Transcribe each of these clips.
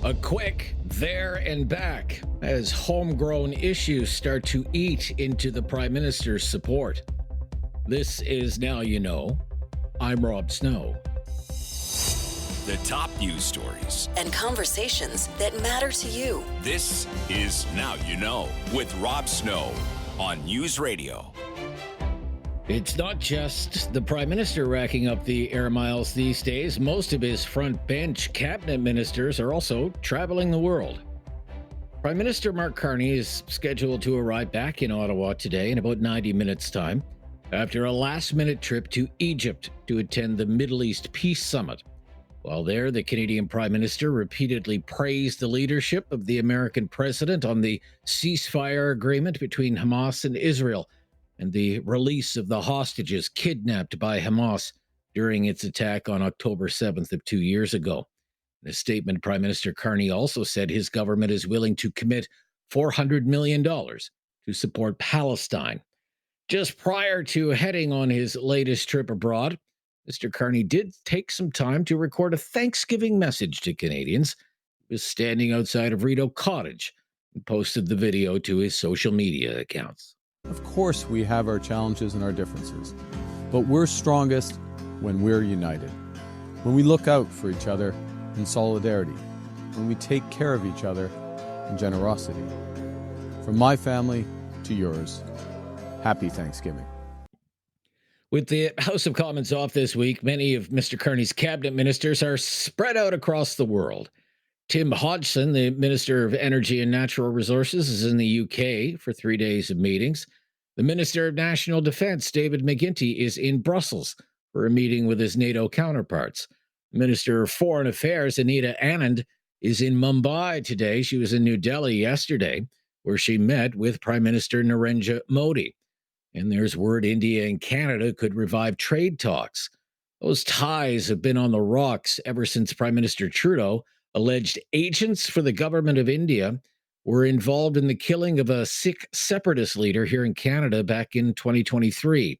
A quick there and back as homegrown issues start to eat into the Prime Minister's support. This is Now You Know. I'm Rob Snow. The top news stories and conversations that matter to you. This is Now You Know with Rob Snow on News Radio. It's not just the Prime Minister racking up the air miles these days. Most of his front bench cabinet ministers are also traveling the world. Prime Minister Mark Carney is scheduled to arrive back in Ottawa today in about 90 minutes' time after a last-minute trip to Egypt to attend the Middle East Peace Summit. While there, the Canadian Prime Minister repeatedly praised the leadership of the American president on the ceasefire agreement between Hamas and Israel and the release of the hostages kidnapped by Hamas during its attack on October 7th of 2 years ago. In a statement, Prime Minister Carney also said his government is willing to commit $400 million to support Palestine. Just prior to heading on his latest trip abroad, Mr. Carney did take some time to record a Thanksgiving message to Canadians. He was standing outside of Rideau Cottage and posted the video to his social media accounts. Of course, we have our challenges and our differences, but we're strongest when we're united, when we look out for each other in solidarity, when we take care of each other in generosity. From my family to yours, happy Thanksgiving. With the House of Commons off this week, many of Mr. Carney's cabinet ministers are spread out across the world. Tim Hodgson, the Minister of Energy and Natural Resources, is in the UK for 3 days of meetings. The Minister of National Defence, David McGuinty, is in Brussels for a meeting with his NATO counterparts. Minister of Foreign Affairs, Anita Anand, is in Mumbai today. She was in New Delhi yesterday, where she met with Prime Minister Narendra Modi. And there's word India and Canada could revive trade talks. Those ties have been on the rocks ever since Prime Minister Trudeau alleged agents for the government of India were involved in the killing of a Sikh separatist leader here in Canada back in 2023.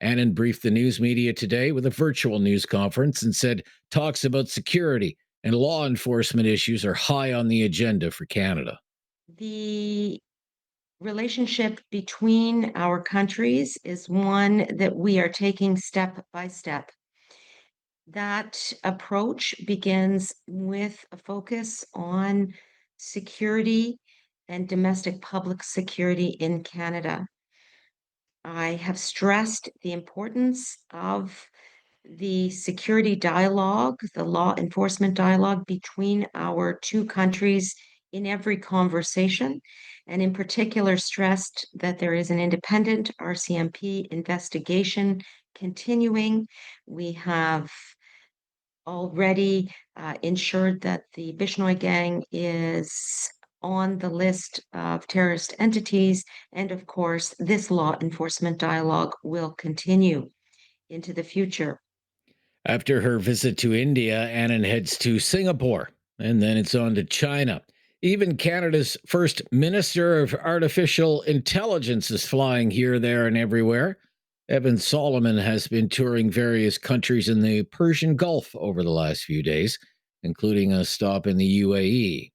Anand briefed the news media today with a virtual news conference and said talks about security and law enforcement issues are high on the agenda for Canada. The relationship between our countries is one that we are taking step by step. That approach begins with a focus on security and domestic public security in Canada. I have stressed the importance of the security dialogue, the law enforcement dialogue between our two countries in every conversation, and in particular stressed that there is an independent RCMP investigation continuing. We have already ensured that the Bishnoi gang is on the list of terrorist entities. And of course, this law enforcement dialogue will continue into the future. After her visit to India, Anand heads to Singapore, and then it's on to China. Even Canada's first Minister of Artificial Intelligence is flying here, there, and everywhere. Evan Solomon has been touring various countries in the Persian Gulf over the last few days, including a stop in the UAE.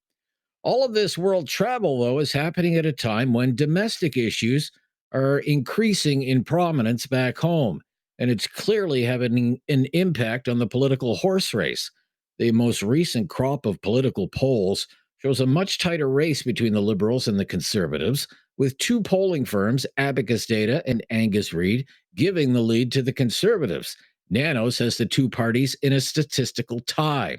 All of this world travel, though, is happening at a time when domestic issues are increasing in prominence back home, and it's clearly having an impact on the political horse race. The most recent crop of political polls shows a much tighter race between the Liberals and the Conservatives, with two polling firms, Abacus Data and Angus Reid, giving the lead to the Conservatives. Nanos has the two parties in a statistical tie.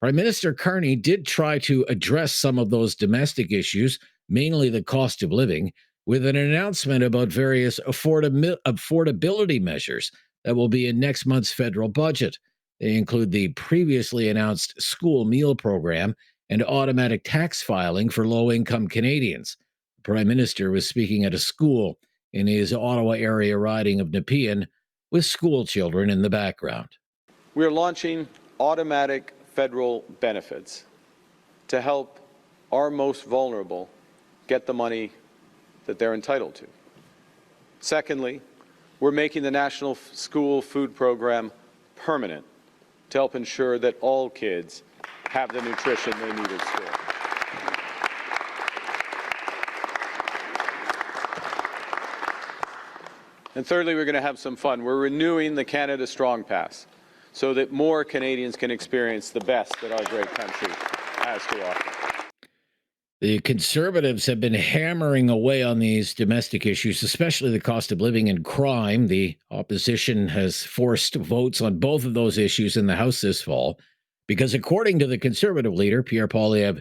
Prime Minister Carney did try to address some of those domestic issues, mainly the cost of living, with an announcement about various affordability measures that will be in next month's federal budget. They include the previously announced school meal program and automatic tax filing for low-income Canadians. The Prime Minister was speaking at a school in his Ottawa area riding of Nepean with school children in the background. We're launching automatic federal benefits to help our most vulnerable get the money that they're entitled to. Secondly, we're making the National School Food Program permanent to help ensure that all kids have the nutrition they need at school. And thirdly, we're going to have some fun. We're renewing the Canada Strong Pass so that more Canadians can experience the best that our great country has to offer. The Conservatives have been hammering away on these domestic issues, especially the cost of living and crime. The opposition has forced votes on both of those issues in the House this fall because, according to the Conservative leader, Pierre Poilievre,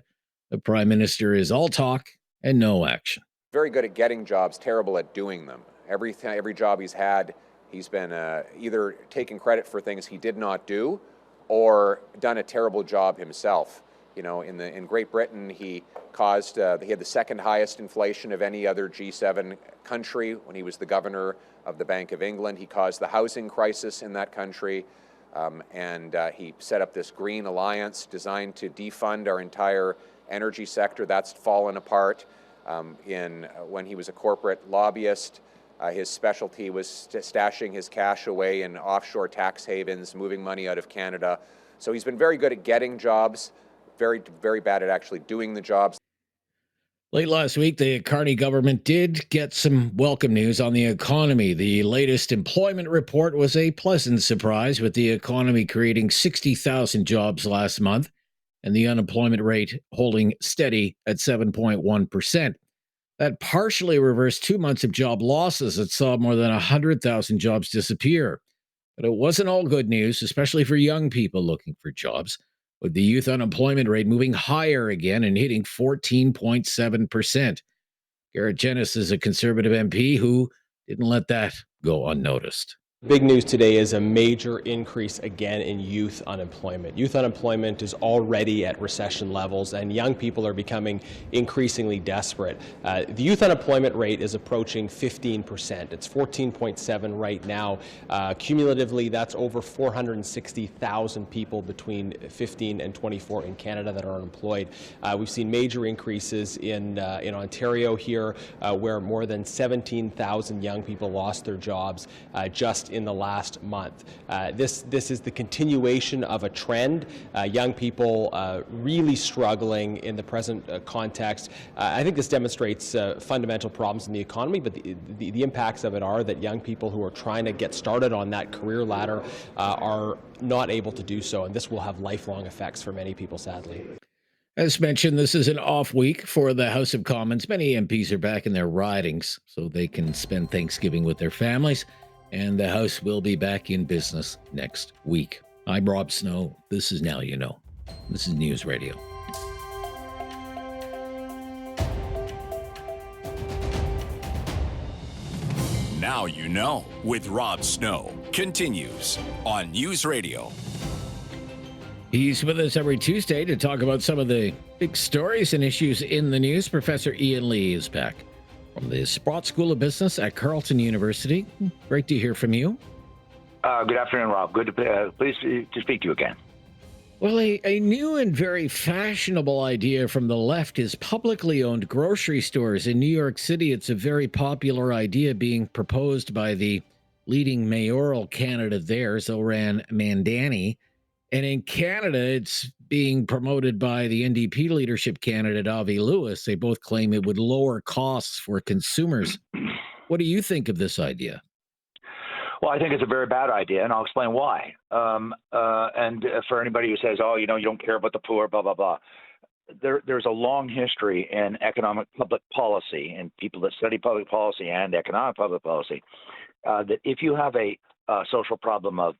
the Prime Minister is all talk and no action. Very good at getting jobs, terrible at doing them. Every job he's had, he's been either taking credit for things he did not do or done a terrible job himself. You know, in Great Britain, he had the second highest inflation of any other G7 country when he was the governor of the Bank of England. He caused the housing crisis in that country, and he set up this Green Alliance designed to defund our entire energy sector. That's fallen apart. When he was a corporate lobbyist, his specialty was stashing his cash away in offshore tax havens, moving money out of Canada. So he's been very good at getting jobs, very, very bad at actually doing the jobs. Late last week, the Carney government did get some welcome news on the economy. The latest employment report was a pleasant surprise, with the economy creating 60,000 jobs last month and the unemployment rate holding steady at 7.1%. That partially reversed 2 months of job losses that saw more than 100,000 jobs disappear. But it wasn't all good news, especially for young people looking for jobs, with the youth unemployment rate moving higher again and hitting 14.7%. Garrett Jennis is a Conservative MP who didn't let that go unnoticed. Big news today is a major increase again in youth unemployment. Youth unemployment is already at recession levels, and young people are becoming increasingly desperate. The youth unemployment rate is approaching 15%. It's 14.7 right now. Cumulatively, that's over 460,000 people between 15 and 24 in Canada that are unemployed. We've seen major increases in Ontario here, where more than 17,000 young people lost their jobs just in the last month. This is the continuation of a trend. Young people really struggling in the present context. I think this demonstrates fundamental problems in the economy, but the impacts of it are that young people who are trying to get started on that career ladder are not able to do so, and this will have lifelong effects for many people, sadly. As mentioned, this is an off week for the House of Commons. Many MPs are back in their ridings so they can spend Thanksgiving with their families. And the House will be back in business next week. I'm Rob Snow. This is Now You Know. This is News Radio. Now You Know with Rob Snow continues on News Radio. He's with us every Tuesday to talk about some of the big stories and issues in the news. Professor Ian Lee is back from the Sprott School of Business at Carleton University. Great to hear from you. Good afternoon, Rob. Good to pleased to speak to you again. Well, a new and very fashionable idea from the left is publicly owned grocery stores. In New York City, it's a very popular idea being proposed by the leading mayoral candidate there, Zoran Mandani. And in Canada, it's being promoted by the NDP leadership candidate, Avi Lewis. They both claim it would lower costs for consumers. What do you think of this idea? Well, I think it's a very bad idea, and I'll explain why. And for anybody who says, oh, you don't care about the poor, blah, blah, blah. There's a long history in economic public policy and people that study public policy and economic public policy that if you have a social problem of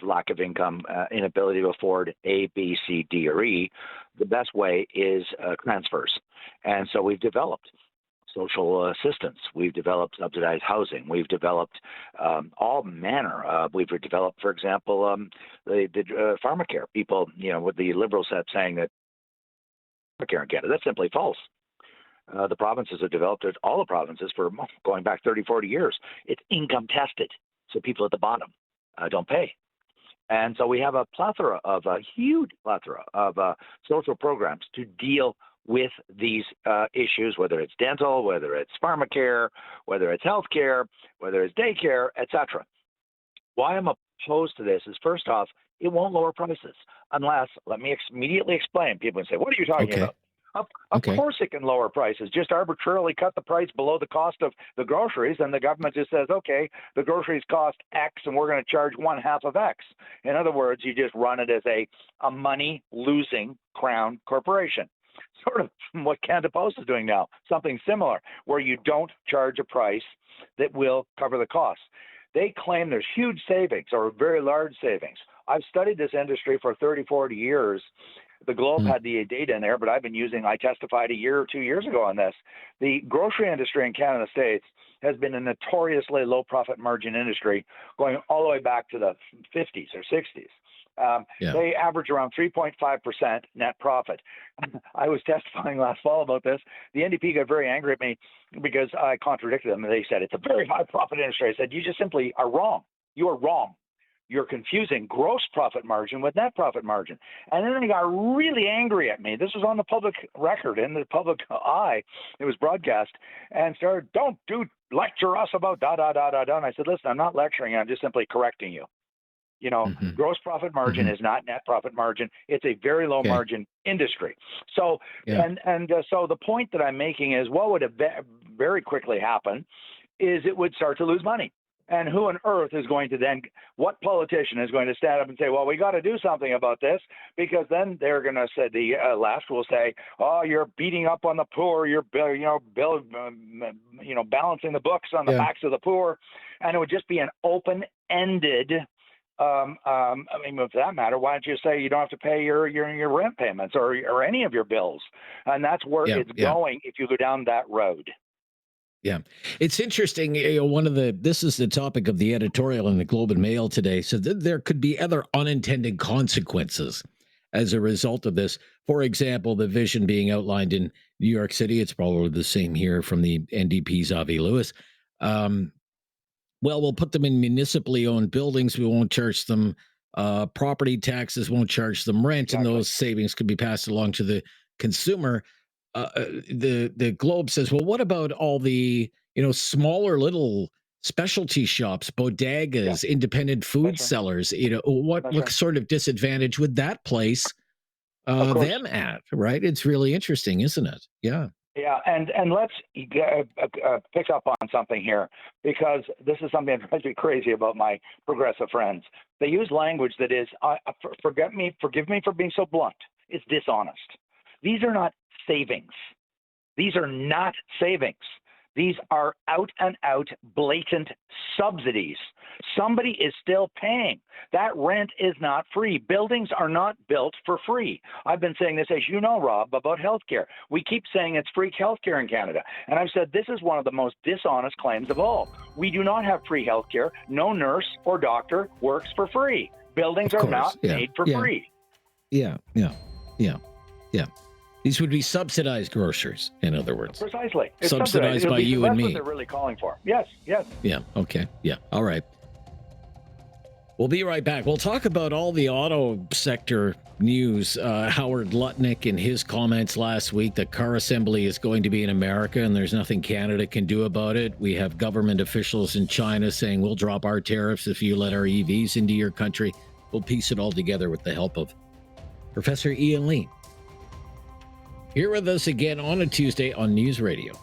lack of income, inability to afford A, B, C, D, or E, the best way is transfers. And so we've developed social assistance. We've developed subsidized housing. We've developed all manner. We've developed, for example, the pharmacare. People, with the Liberals have saying that pharmacare in Canada, that's simply false. The provinces have developed it, all the provinces, for going back 30, 40 years. It's income tested, so people at the bottom don't pay. And so we have a huge plethora of social programs to deal with these issues, whether it's dental, whether it's pharmacare, whether it's healthcare, whether it's daycare, etc. Why I'm opposed to this is, first off, It won't lower prices unless, let me immediately explain. People say, what are you talking about? Of course it can lower prices. Just arbitrarily cut the price below the cost of the groceries, and the government just says, okay, the groceries cost X, and we're going to charge 1/2 of X. In other words, you just run it as a money-losing crown corporation. Sort of what Canada Post is doing now, something similar, where you don't charge a price that will cover the costs. They claim there's huge savings or very large savings. I've studied this industry for 30, 40 years. The Globe had the data in there, but I testified a year or 2 years ago on this. The grocery industry in Canada States has been a notoriously low profit margin industry going all the way back to the 50s or 60s. They average around 3.5% net profit. I was testifying last fall about this. The NDP got very angry at me because I contradicted them. And they said, it's a very high profit industry. I said, you just simply are wrong. You are wrong. You're confusing gross profit margin with net profit margin. And then they got really angry at me. This was on the public record, in the public eye. It was broadcast, and started, don't lecture us about da, da, da, da, da. And I said, listen, I'm not lecturing. I'm just simply correcting you. You know, gross profit margin is not net profit margin. It's a very low margin industry. So, so the point that I'm making is what would very quickly happen is it would start to lose money. And who on earth is going to then, what politician is going to stand up and say, well, we got to do something about this, because then they're going to say, the left will say, oh, you're beating up on the poor, you're, balancing the books on the backs of the poor. And it would just be an open-ended, I mean, for that matter, why don't you say you don't have to pay your rent payments or any of your bills? And that's where it's going if you go down that road. Yeah, it's interesting. This is the topic of the editorial in the Globe and Mail today. So there could be other unintended consequences as a result of this. For example, the vision being outlined in New York City. It's probably the same here from the NDP's Avi Lewis. Well, we'll put them in municipally owned buildings. We won't charge them property taxes. Won't charge them rent, and those savings could be passed along to the consumer. The Globe says, well, what about all the smaller little specialty shops, bodegas, independent food sellers? What sort of disadvantage would that place them at? Right? It's really interesting, isn't it? Yeah. Yeah, and let's pick up on something here, because this is something that drives me crazy about my progressive friends. They use language that is, forgive me for being so blunt, it's dishonest. These are not savings. These are not savings. These are out and out blatant subsidies. Somebody is still paying. That rent is not free. Buildings are not built for free. I've been saying this, as you know, Rob, about healthcare. We keep saying it's free healthcare in Canada. And I've said this is one of the most dishonest claims of all. We do not have free healthcare. No nurse or doctor works for free. Buildings are not made for free. Yeah. These would be subsidized grocers, in other words. Precisely. It's subsidized by you and me. That's what they're really calling for. Yes. Yeah, okay. Yeah, all right. We'll be right back. We'll talk about all the auto sector news. Howard Lutnick in his comments last week that car assembly is going to be in America and there's nothing Canada can do about it. We have government officials in China saying we'll drop our tariffs if you let our EVs into your country. We'll piece it all together with the help of Professor Ian Lee. Here with us again on a Tuesday on News Radio.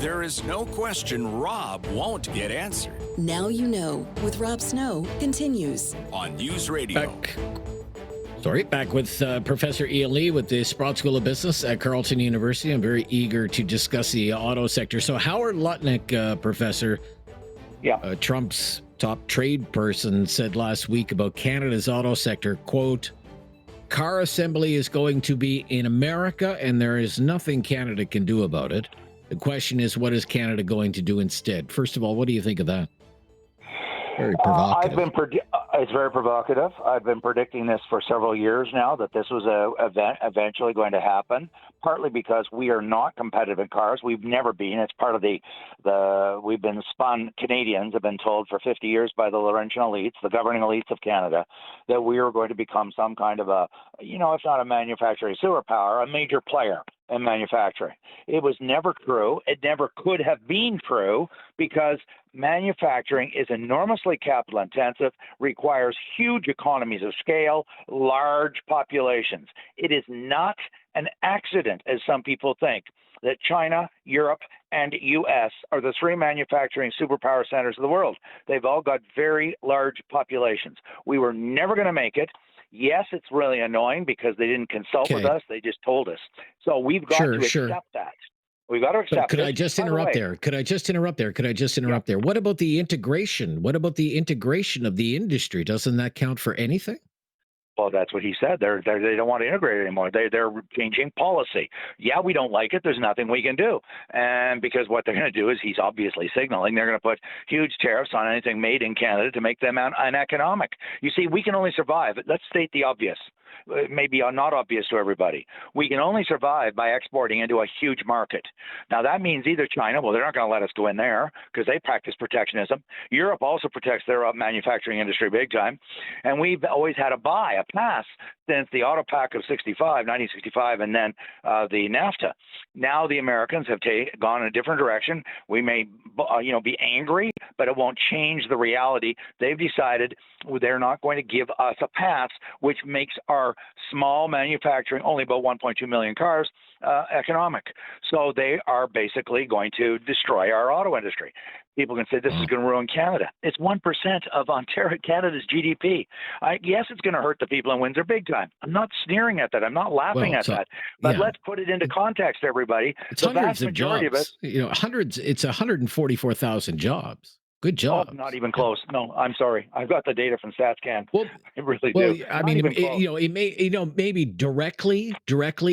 There is no question Rob won't get answered. Now you know with Rob Snow continues on News Radio. Back with Professor Ian Lee with the Sprott School of Business at Carleton University. I'm very eager to discuss the auto sector. So Howard Lutnick, Professor, Trump's top trade person, said last week about Canada's auto sector, quote, car assembly is going to be in America and there is nothing Canada can do about it. The question is, what is Canada going to do instead? First of all, what do you think of that? Very provocative. It's very provocative. I've been predicting this for several years now, that this was eventually going to happen, partly because we are not competitive in cars. We've never been. It's part of we've been spun, Canadians have been told for 50 years by the Laurentian elites, the governing elites of Canada, that we are going to become some kind of if not a manufacturing superpower, a major player in manufacturing. It was never true. It never could have been true, because manufacturing is enormously capital intensive, requires huge economies of scale, large populations. It is not an accident, as some people think, that China, Europe, and U.S. are the three manufacturing superpower centers of the world. They've all got very large populations. We were never going to make it. Yes, it's really annoying because they didn't consult with us. They just told us. So we've got to accept that. We've got to accept it. Could I just interrupt there? What about the integration? What about the integration of the industry? Doesn't that count for anything? Well, that's what he said. They don't want to integrate it anymore. They're changing policy. Yeah, we don't like it. There's nothing we can do. And because what they're going to do is, he's obviously signaling they're going to put huge tariffs on anything made in Canada to make them uneconomic. You see, we can only survive. Let's state the obvious. Maybe not obvious to everybody. We can only survive by exporting into a huge market. Now, that means either China, well, they're not going to let us go in there because they practice protectionism. Europe also protects their manufacturing industry big time. And we've always had a pass since the Auto Pack of 1965, and then the NAFTA. Now the Americans have gone in a different direction. We may, be angry, but it won't change the reality. They've decided they're not going to give us a pass, which makes our small manufacturing, only about 1.2 million cars, economic. So they are basically going to destroy our auto industry. People can say this is going to ruin Canada. It's 1% of Ontario, Canada's GDP. Yes, it's going to hurt the people in Windsor big time. I'm not sneering at that. I'm not laughing at that. But let's put it into context, everybody. It's the vast majority of it. It's 144,000 jobs. Good job. Oh, not even close. No, I'm sorry. I've got the data from StatsCan. Well, I really do. I mean, it may, maybe directly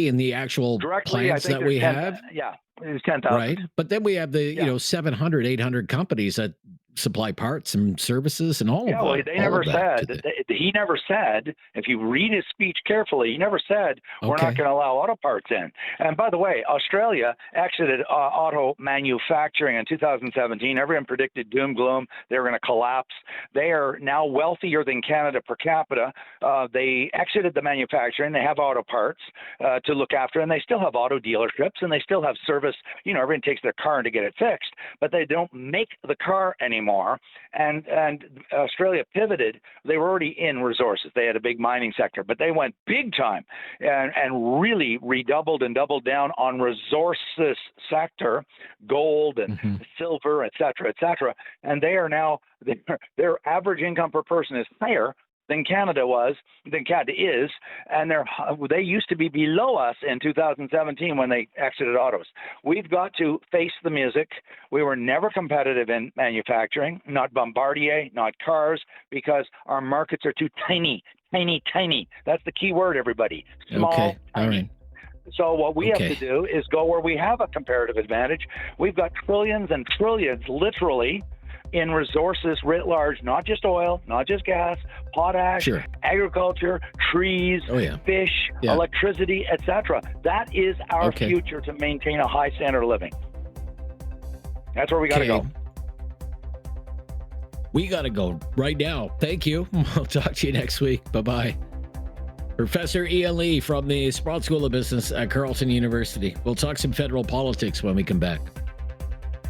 in the actual plants that we have. Yeah, it's 10,000. Right. But then we have the, 700, 800 companies that supply parts and services and all of that. Yeah, well, they never said, he never said, if you read his speech carefully, he never said, we're not going to allow auto parts in. And by the way, Australia exited auto manufacturing in 2017. Everyone predicted doom, gloom. They were going to collapse. They are now wealthier than Canada per capita. They exited the manufacturing. They have auto parts to look after, and they still have auto dealerships, and they still have service. Everyone takes their car to get it fixed, but they don't make the car anymore. And Australia pivoted. They were already in resources. They had a big mining sector, but they went big time and really redoubled and doubled down on resources sector, gold and silver, et cetera. And they are now, their average income per person is higher than Canada is, and they used to be below us in 2017 when they exited autos. We've got to face the music. We were never competitive in manufacturing, not Bombardier, not cars, because our markets are too tiny. That's the key word, everybody. Small, tiny. All right. So what we have to do is go where we have a comparative advantage. We've got trillions and trillions, literally, in resources writ large, not just oil, not just gas, potash, agriculture, trees, fish, electricity, etc. That is our future to maintain a high standard of living. That's where we got to go. We got to go right now. Thank you. I'll talk to you next week. Bye-bye. Professor Ian Lee from the Sprott School of Business at Carleton University. We'll talk some federal politics when we come back.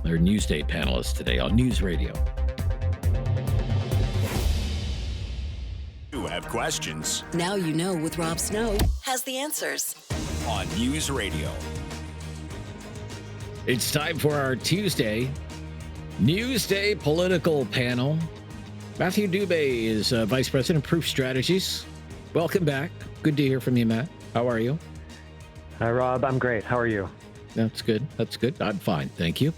Our Newsday panelists today on News Radio. You have questions. Now You Know with Rob Snow has the answers. On News Radio. It's time for our Tuesday Newsday political panel. Matthew Dube is Vice President of Proof Strategies. Welcome back. Good to hear from you, Matt. How are you? Hi, Rob. I'm great. How are you? That's good. I'm fine. Thank you.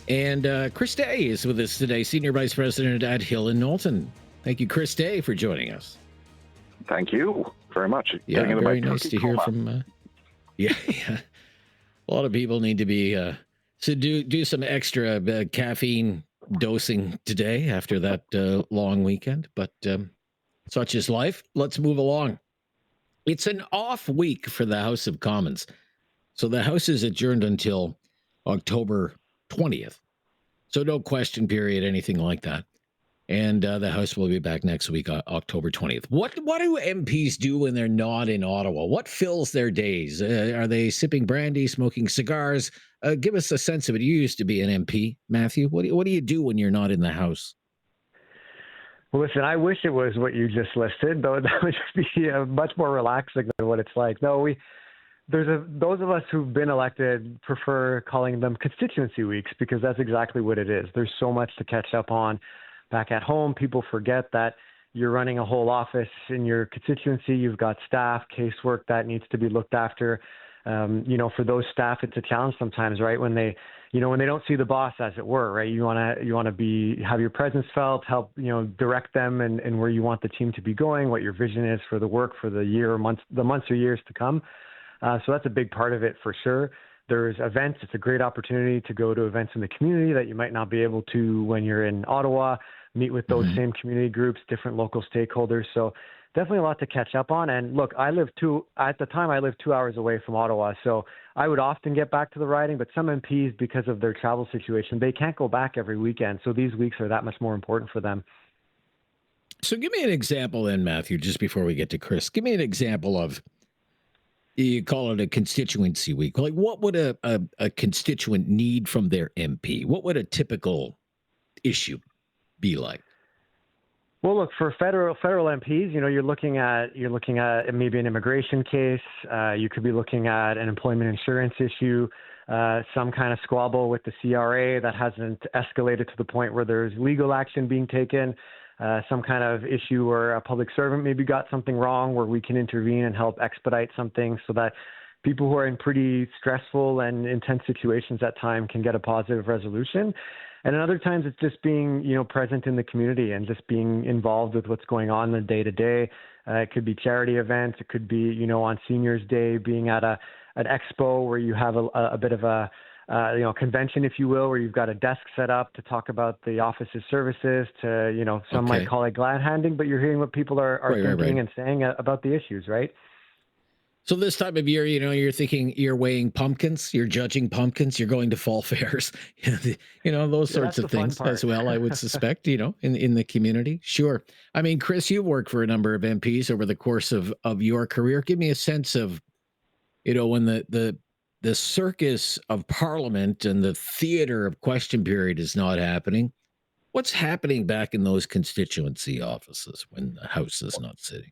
And Chris Day is with us today, Senior Vice President at Hill and Knowlton. Thank you, Chris Day, for joining us. Thank you very much. Yeah, very nice to hear from. Yeah. A lot of people need to be do some extra caffeine dosing today after that long weekend, but such is life. Let's move along. It's an off week for the House of Commons. So the House is adjourned until October 20th. So no question period, anything like that. And the House will be back next week, October 20th. What do MPs do when they're not in Ottawa? What fills their days? Are they sipping brandy, smoking cigars? Give us a sense of it. You used to be an MP, Matthew. What do you do when you're not in the House? Well, listen, I wish it was what you just listed, though that would just be much more relaxing than what it's like. No, those of us who've been elected prefer calling them constituency weeks because that's exactly what it is. There's so much to catch up on. Back at home, people forget that you're running a whole office in your constituency. You've got staff, casework that needs to be looked after. For those staff, it's a challenge sometimes, right? When they don't see the boss, as it were, right? You want to have your presence felt, help, direct them and where you want the team to be going, what your vision is for the work for the months or years to come. So that's a big part of it for sure. There's events. It's a great opportunity to go to events in the community that you might not be able to when you're in Ottawa, meet with those same community groups, different local stakeholders. So definitely a lot to catch up on. And look, I lived 2 hours away from Ottawa. So I would often get back to the riding, but some MPs, because of their travel situation, they can't go back every weekend. So these weeks are that much more important for them. So give me an example then, Matthew, just before we get to Chris. Give me an example of, you call it a constituency week. Like, what would a constituent need from their MP? What would a typical issue be like? Well, look, for federal MPs, you're looking at maybe an immigration case. You could be looking at an employment insurance issue, some kind of squabble with the CRA that hasn't escalated to the point where there's legal action being taken. Some kind of issue where a public servant maybe got something wrong, where we can intervene and help expedite something so that people who are in pretty stressful and intense situations at time can get a positive resolution. And at other times it's just being, present in the community and just being involved with what's going on in the day to day. It could be charity events. It could be, on Seniors Day, being at an expo where you have a bit of a convention, if you will, where you've got a desk set up to talk about the office's services to, some might call it glad handing, but you're hearing what people are thinking and saying about the issues, right? So this time of year, you're thinking, you're weighing pumpkins, you're judging pumpkins, you're going to fall fairs, those sorts of things as well, I would suspect, in the community. Sure. I mean, Chris, you've worked for a number of MPs over the course of your career. Give me a sense of, when the circus of Parliament and the theater of question period is not happening, what's happening back in those constituency offices when the House is not sitting?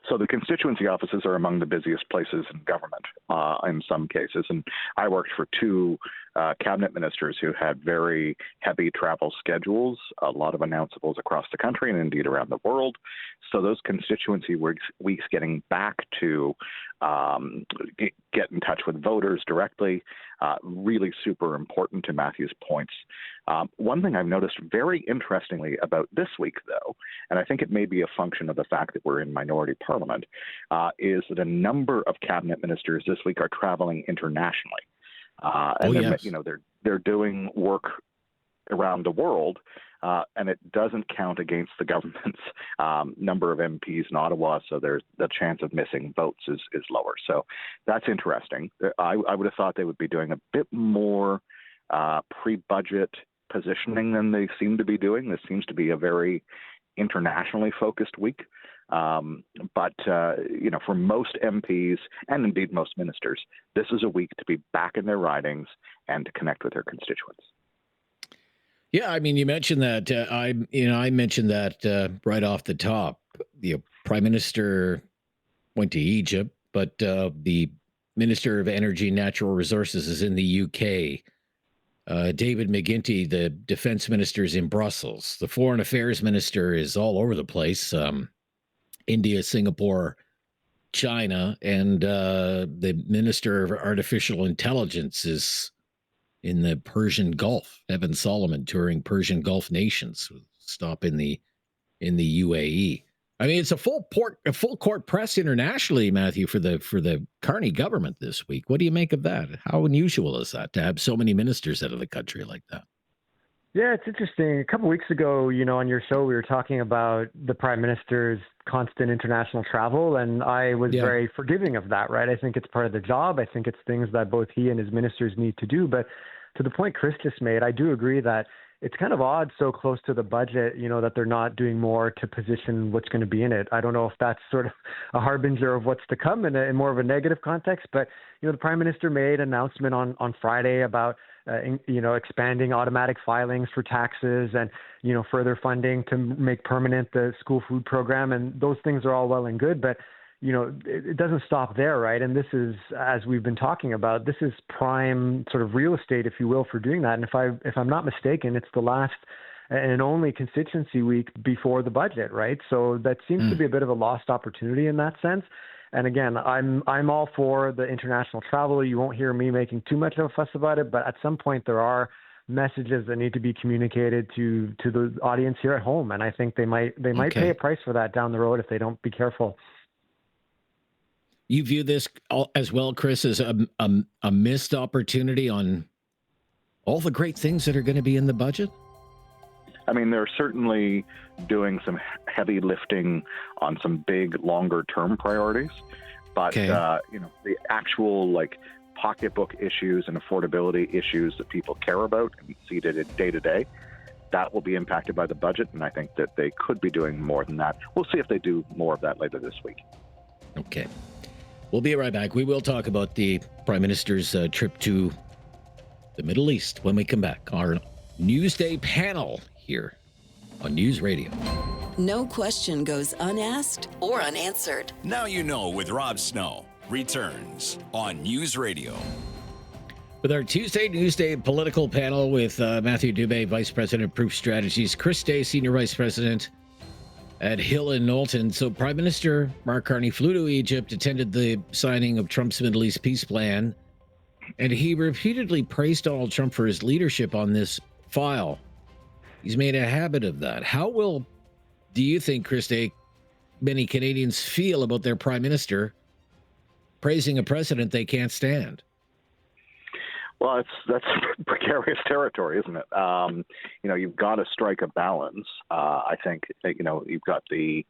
So the constituency offices are among the busiest places in government in some cases. And I worked for 2 cabinet ministers who had very heavy travel schedules, a lot of announceables across the country and indeed around the world. So those constituency weeks getting back to get in touch with voters directly, really super important to Matthew's points. One thing I've noticed very interestingly about this week, though, and I think it may be a function of the fact that we're in minority parliament, is that a number of cabinet ministers this week are traveling internationally. They're doing work around the world, and it doesn't count against the government's number of MPs in Ottawa, so there's the chance of missing votes is lower. So that's interesting. I would have thought they would be doing a bit more pre-budget positioning than they seem to be doing. This seems to be a very internationally focused week. But for most MPs and indeed most ministers, this is a week to be back in their ridings and to connect with their constituents. Yeah, I mean, you mentioned that. I mentioned that right off the top. The Prime Minister went to Egypt, but the Minister of Energy and Natural Resources is in the UK. David McGuinty, the Defense Minister, is in Brussels. The Foreign Affairs Minister is all over the place. India, Singapore, China, and the Minister of Artificial Intelligence is in the Persian Gulf. Evan Solomon touring Persian Gulf nations, stop in the UAE. I mean, it's a full court press internationally, Matthew, for the Carney government this week. What do you make of that? How unusual is that to have so many ministers out of the country like that? Yeah, it's interesting. A couple of weeks ago, on your show, we were talking about the Prime Minister's constant international travel, and I was very forgiving of that, right? I think it's part of the job. I think it's things that both he and his ministers need to do. But to the point Chris just made, I do agree that it's kind of odd so close to the budget, that they're not doing more to position what's going to be in it. I don't know if that's sort of a harbinger of what's to come in more of a negative context, but, the Prime Minister made an announcement on Friday about, expanding automatic filings for taxes and, further funding to make permanent the school food program. And those things are all well and good, but it doesn't stop there, right? And this is, as we've been talking about, this is prime sort of real estate, if you will, for doing that. And if I'm not mistaken, it's the last and only constituency week before the budget, right? So that seems to be a bit of a lost opportunity in that sense. And again, I'm all for the international travel. You won't hear me making too much of a fuss about it, but at some point there are messages that need to be communicated to the audience here at home, and I think they might pay a price for that down the road if they don't be careful. You view this as well, Chris, as a missed opportunity on all the great things that are going to be in the budget? I mean, they're certainly doing some heavy lifting on some big, longer-term priorities, but the actual pocketbook issues and affordability issues that people care about and see day to day, that will be impacted by the budget, and I think that they could be doing more than that. We'll see if they do more of that later this week. Okay. We'll be right back. We will talk about the Prime Minister's trip to the Middle East when we come back. Our Newsday panel here on News Radio. No question goes unasked or unanswered. Now You Know with Rob Snow returns on News Radio. With our Tuesday Newsday political panel with Matthew Dube, Vice President of Proof Strategies, Chris Day, Senior Vice President at Hill and Knowlton. So Prime Minister Mark Carney flew to Egypt, attended the signing of Trump's Middle East peace plan, and he repeatedly praised Donald Trump for his leadership on this file. He's made a habit of that. How do you think, Chris Day, many Canadians feel about their Prime Minister praising a president they can't stand? Well, that's precarious territory, isn't it? You've got to strike a balance. I think you've got the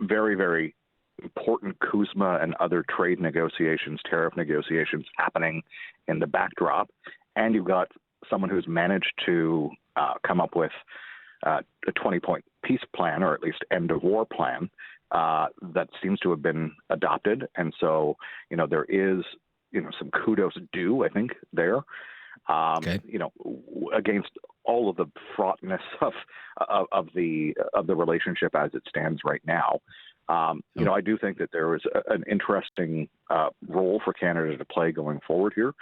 very, very important CUSMA and other trade negotiations, tariff negotiations happening in the backdrop, and you've got someone who's managed to come up with a 20-point peace plan, or at least end of war plan, that seems to have been adopted. And so, there is some kudos due, I think, there. Against all of the fraughtness of the relationship as it stands right now. I do think that there is an interesting role for Canada to play going forward here.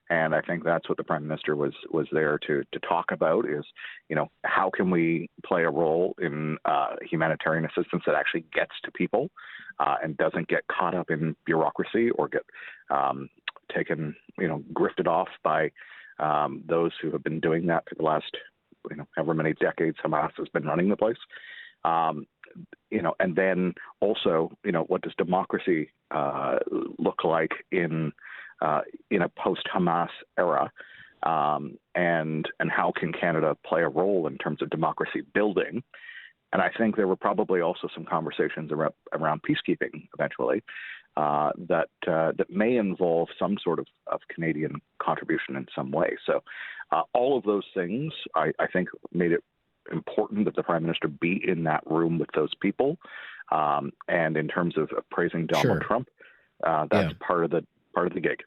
And I think that's what the Prime Minister was there to talk about is, how can we play a role in humanitarian assistance that actually gets to people and doesn't get caught up in bureaucracy or get taken, grifted off by those who have been doing that for the last, however many decades Hamas has been running the place. And then also, what does democracy look like in a post-Hamas era, and how can Canada play a role in terms of democracy building? And I think there were probably also some conversations around peacekeeping eventually that may involve some sort of Canadian contribution in some way. So all of those things, I think, made it important that the Prime Minister be in that room with those people. And in terms of praising Donald Trump, that's part of the gig.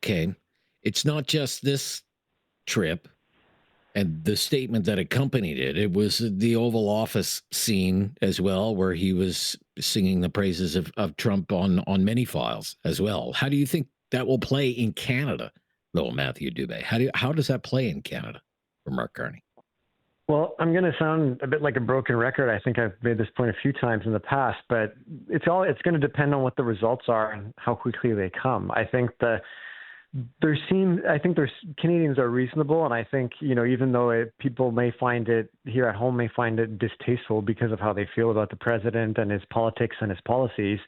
Okay. It's not just this trip and the statement that accompanied it. It was the Oval Office scene as well, where he was singing the praises of Trump on many files as well. How do you think that will play in Canada, though, Matthew Dube? How does that play in Canada for Mark Carney? Well, I'm going to sound a bit like a broken record. I think I've made this point a few times in the past, but it's going to depend on what the results are and how quickly they come. I think Canadians are reasonable, and I think, even though people may find it here at home, may find it distasteful because of how they feel about the president and his politics and his policies,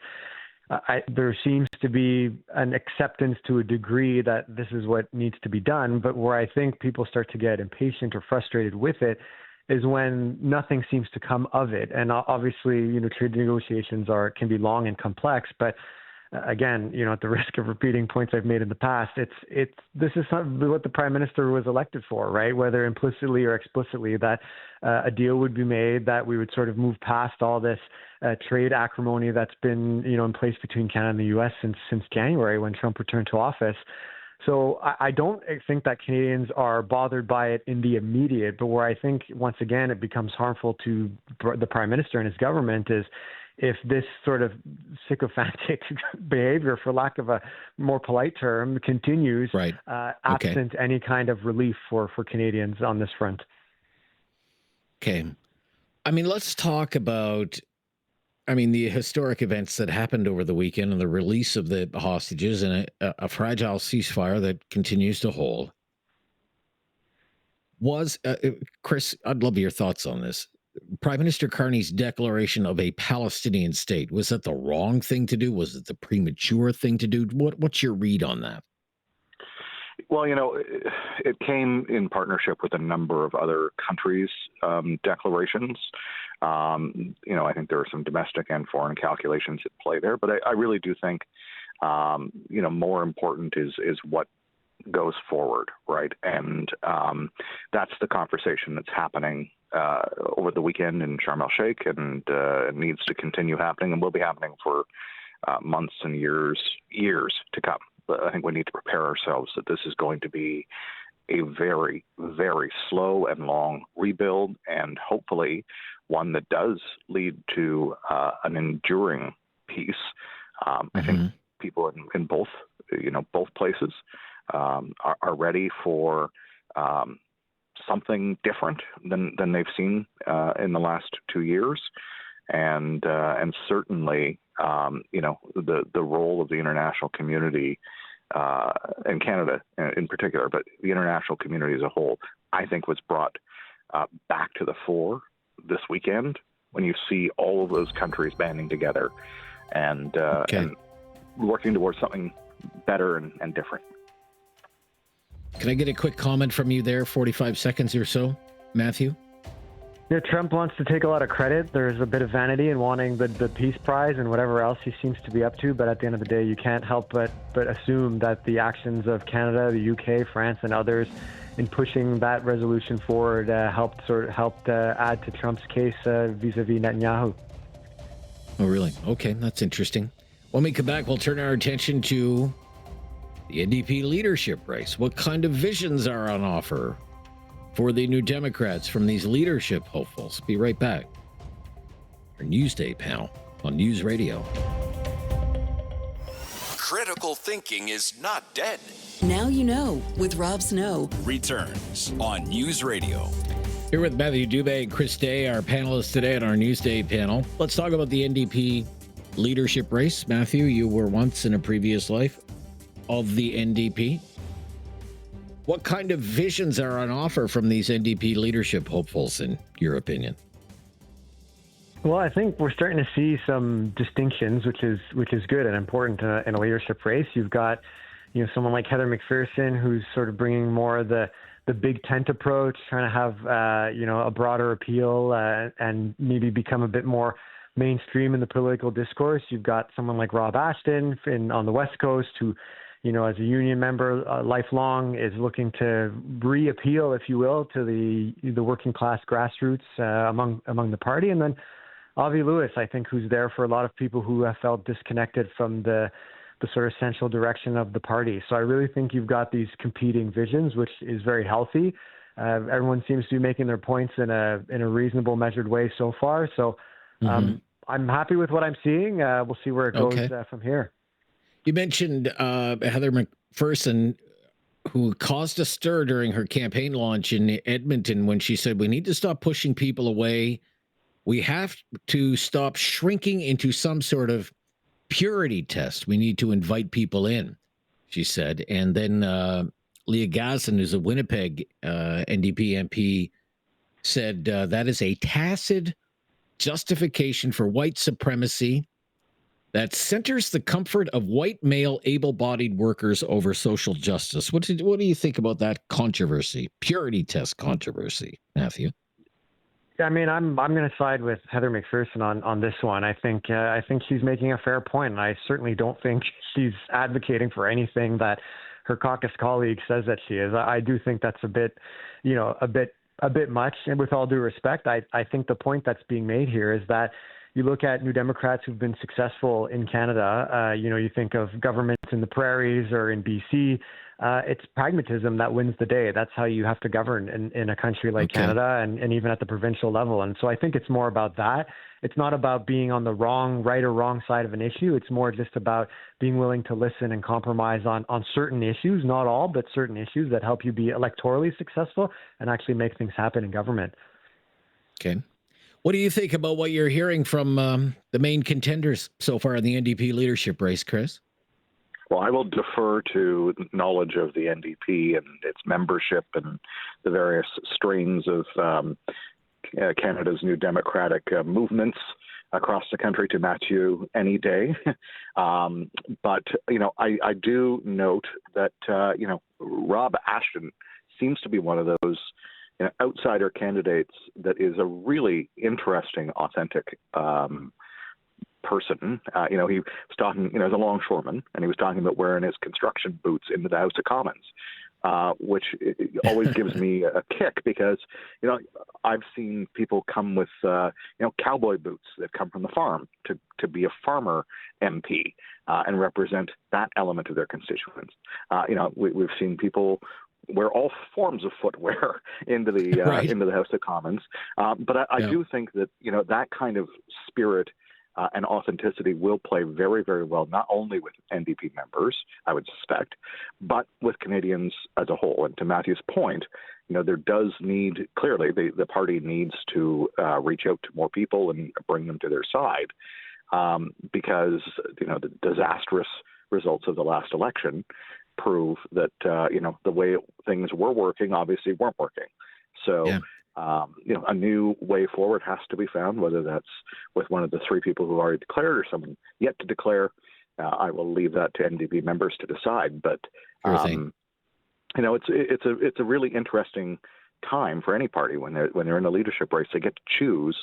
there seems to be an acceptance to a degree that this is what needs to be done. But where I think people start to get impatient or frustrated with it is when nothing seems to come of it. And obviously, trade negotiations can be long and complex, but again, at the risk of repeating points I've made in the past, this is what the Prime Minister was elected for, right? Whether implicitly or explicitly, that a deal would be made, that we would sort of move past all this trade acrimony that's been, in place between Canada and the U.S. since January when Trump returned to office. So I don't think that Canadians are bothered by it in the immediate, but where I think, once again, it becomes harmful to the Prime Minister and his government is if this sort of sycophantic behavior, for lack of a more polite term, continues, right. Absent any kind of relief for Canadians on this front. Okay. Let's talk about, the historic events that happened over the weekend and the release of the hostages and a fragile ceasefire that continues to hold. Chris, I'd love your thoughts on this. Prime Minister Carney's declaration of a Palestinian state, was that the wrong thing to do? Was it the premature thing to do? What's your read on that? Well, it came in partnership with a number of other countries' declarations. I think there are some domestic and foreign calculations at play there, but I really do think, more important is what goes forward, right? And that's the conversation that's happening over the weekend in Sharm el-Sheikh, and it needs to continue happening, and will be happening for months and years to come. But I think we need to prepare ourselves that this is going to be a very, very slow and long rebuild, and hopefully one that does lead to an enduring peace. I think people in both places are ready for something different than they've seen in the last 2 years, and certainly the role of the international community and Canada in particular, but the international community as a whole, I think was brought back to the fore this weekend when you see all of those countries banding together and working towards something better and different. Can I get a quick comment from you there, 45 seconds or so, Matthew? Yeah, Trump wants to take a lot of credit. There's a bit of vanity in wanting the Peace Prize and whatever else he seems to be up to. But at the end of the day, you can't help but assume that the actions of Canada, the UK, France, and others in pushing that resolution forward helped add to Trump's case vis-a-vis Netanyahu. Oh, really? Okay, that's interesting. When we come back, we'll turn our attention to the NDP leadership race. What kind of visions are on offer for the New Democrats from these leadership hopefuls? Be right back. Our Newsday panel on News Radio. Critical thinking is not dead. Now you know with Rob Snow. Returns on News Radio. Here with Matthew Dube and Chris Day, our panelists today at our Newsday panel. Let's talk about the NDP leadership race. Matthew, you were once in a previous life of the NDP. What kind of visions are on offer from these NDP leadership hopefuls, in your opinion? Well, I think we're starting to see some distinctions, which is good and important in a leadership race. You've got, someone like Heather McPherson, who's sort of bringing more the big tent approach, trying to have a broader appeal and maybe become a bit more mainstream in the political discourse. You've got someone like Rob Ashton on the West Coast, who, as a union member, lifelong, is looking to re-appeal, if you will, to the working class grassroots among the party. And then Avi Lewis, I think, who's there for a lot of people who have felt disconnected from the sort of central direction of the party. So I really think you've got these competing visions, which is very healthy. Everyone seems to be making their points in a reasonable, measured way so far. So I'm happy with what I'm seeing. We'll see where it goes from here. You mentioned Heather McPherson, who caused a stir during her campaign launch in Edmonton when she said, we need to stop pushing people away. We have to stop shrinking into some sort of purity test. We need to invite people in, she said. And then Leah Gazin, who's a Winnipeg NDP MP, said that is a tacit justification for white supremacy that centers the comfort of white male able-bodied workers over social justice. What do you think about that controversy, purity test controversy, Matthew? I mean, I'm going to side with Heather McPherson on this one. I think she's making a fair point, and I certainly don't think she's advocating for anything that her caucus colleague says that she is. I do think that's a bit much. And with all due respect, I think the point that's being made here is that you look at New Democrats who've been successful in Canada. You think of governments in the prairies or in BC. It's pragmatism that wins the day. That's how you have to govern in a country like Canada and even at the provincial level. And so I think it's more about that. It's not about being on the right or wrong side of an issue. It's more just about being willing to listen and compromise on certain issues, not all, but certain issues that help you be electorally successful and actually make things happen in government. Okay. What do you think about what you're hearing from the main contenders so far in the NDP leadership race, Chris? Well, I will defer to knowledge of the NDP and its membership and the various strains of Canada's New Democratic movements across the country to Matthew any day. But, I do note that, Rob Ashton seems to be one of those outsider candidates that is a really interesting, authentic person. He was talking, as a longshoreman, and he was talking about wearing his construction boots into the House of Commons, which always gives me a kick because, I've seen people come with, cowboy boots that come from the farm to be a farmer MP and represent that element of their constituents. We've seen people wear all forms of footwear into the into the House of Commons, but I do think that that kind of spirit and authenticity will play very, very well, not only with NDP members, I would suspect, but with Canadians as a whole. And to Matthew's point, there does need, clearly, the party needs to reach out to more people and bring them to their side because, the disastrous results of the last election prove that, the way things were working obviously weren't working. So, a new way forward has to be found, whether that's with one of the three people who already declared or someone yet to declare. I will leave that to NDP members to decide. But, it's a really interesting time for any party when they're in a leadership race. They get to choose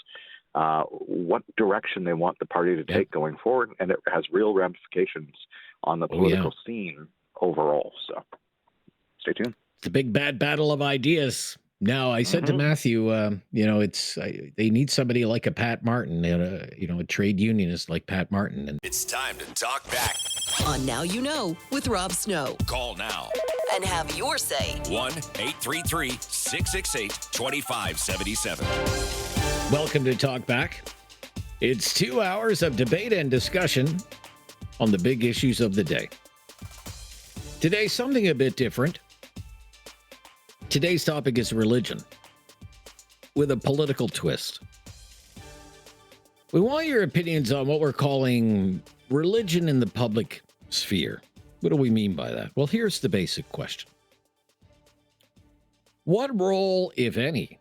what direction they want the party to take going forward, and it has real ramifications on the political scene overall. So stay tuned. It's a big bad battle of ideas. Now, I said to Matthew, they need somebody like a Pat Martin, a trade unionist like Pat Martin. And it's time to talk back on Now You Know with Rob Snow. Call now and have your say. 1-833-668-2577. Welcome to Talkback. It's 2 hours of debate and discussion on the big issues of the day. Today, something a bit different. Today's topic is religion, with a political twist. We want your opinions on what we're calling religion in the public sphere. What do we mean by that? Well, here's the basic question. What role, if any,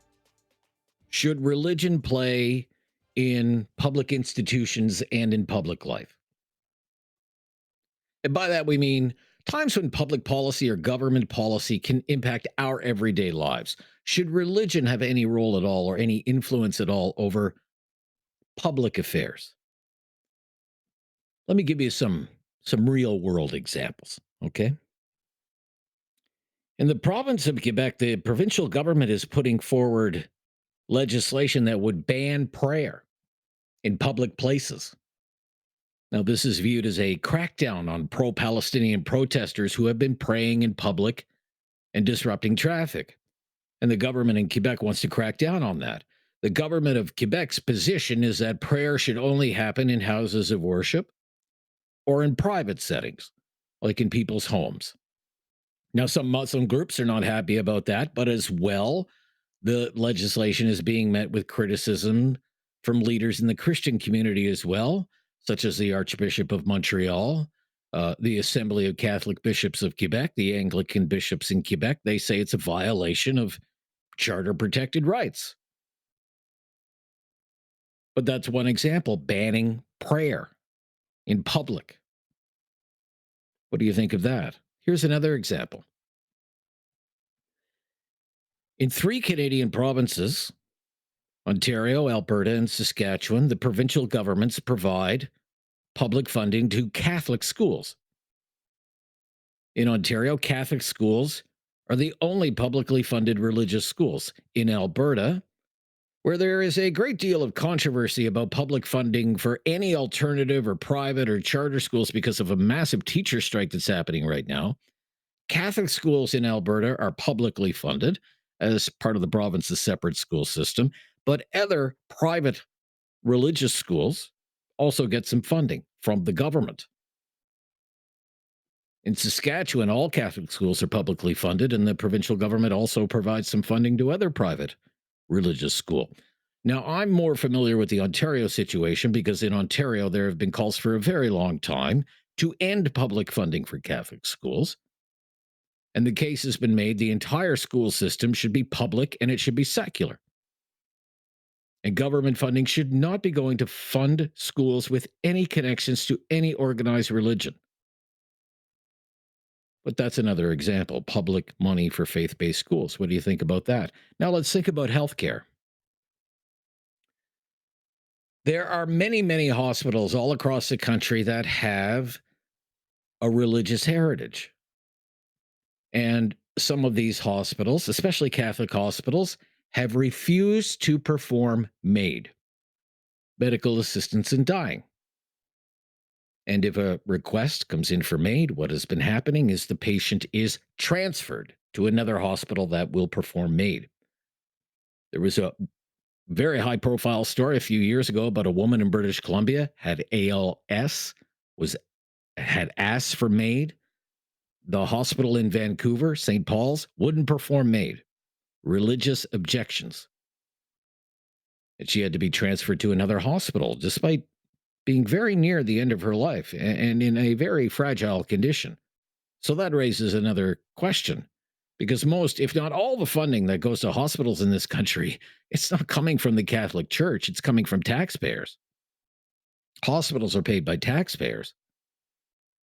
should religion play in public institutions and in public life? And by that we mean times when public policy or government policy can impact our everyday lives. Should religion have any role at all or any influence at all over public affairs? Let me give you some real world examples, okay? In the province of Quebec, the provincial government is putting forward legislation that would ban prayer in public places. Now, this is viewed as a crackdown on pro-Palestinian protesters who have been praying in public and disrupting traffic. And the government in Quebec wants to crack down on that. The government of Quebec's position is that prayer should only happen in houses of worship or in private settings, like in people's homes. Now, some Muslim groups are not happy about that, but as well, the legislation is being met with criticism from leaders in the Christian community as well, such as the Archbishop of Montreal, the Assembly of Catholic Bishops of Quebec, the Anglican bishops in Quebec. They say it's a violation of charter-protected rights. But that's one example, banning prayer in public. What do you think of that? Here's another example. In 3 Canadian provinces, Ontario, Alberta, and Saskatchewan, the provincial governments provide public funding to Catholic schools. In Ontario, Catholic schools are the only publicly funded religious schools. In Alberta, where there is a great deal of controversy about public funding for any alternative or private or charter schools because of a massive teacher strike that's happening right now, Catholic schools in Alberta are publicly funded as part of the province's separate school system, but other private religious schools also get some funding from the government. In Saskatchewan, all Catholic schools are publicly funded, and the provincial government also provides some funding to other private religious school. Now, I'm more familiar with the Ontario situation because in Ontario, there have been calls for a very long time to end public funding for Catholic schools. And the case has been made the entire school system should be public and it should be secular. And government funding should not be going to fund schools with any connections to any organized religion. But that's another example, public money for faith-based schools. What do you think about that? Now let's think about healthcare. There are many, many hospitals all across the country that have a religious heritage. And some of these hospitals, especially Catholic hospitals, have refused to perform MAID, medical assistance in dying. And if a request comes in for MAID, what has been happening is the patient is transferred to another hospital that will perform MAID. There was a very high-profile story a few years ago about a woman in British Columbia had ALS, had asked for MAID. The hospital in Vancouver, St. Paul's, wouldn't perform MAID. Religious objections. And she had to be transferred to another hospital, despite being very near the end of her life and in a very fragile condition. So that raises another question, because most, if not all, the funding that goes to hospitals in this country, it's not coming from the Catholic Church, it's coming from taxpayers. Hospitals are paid by taxpayers.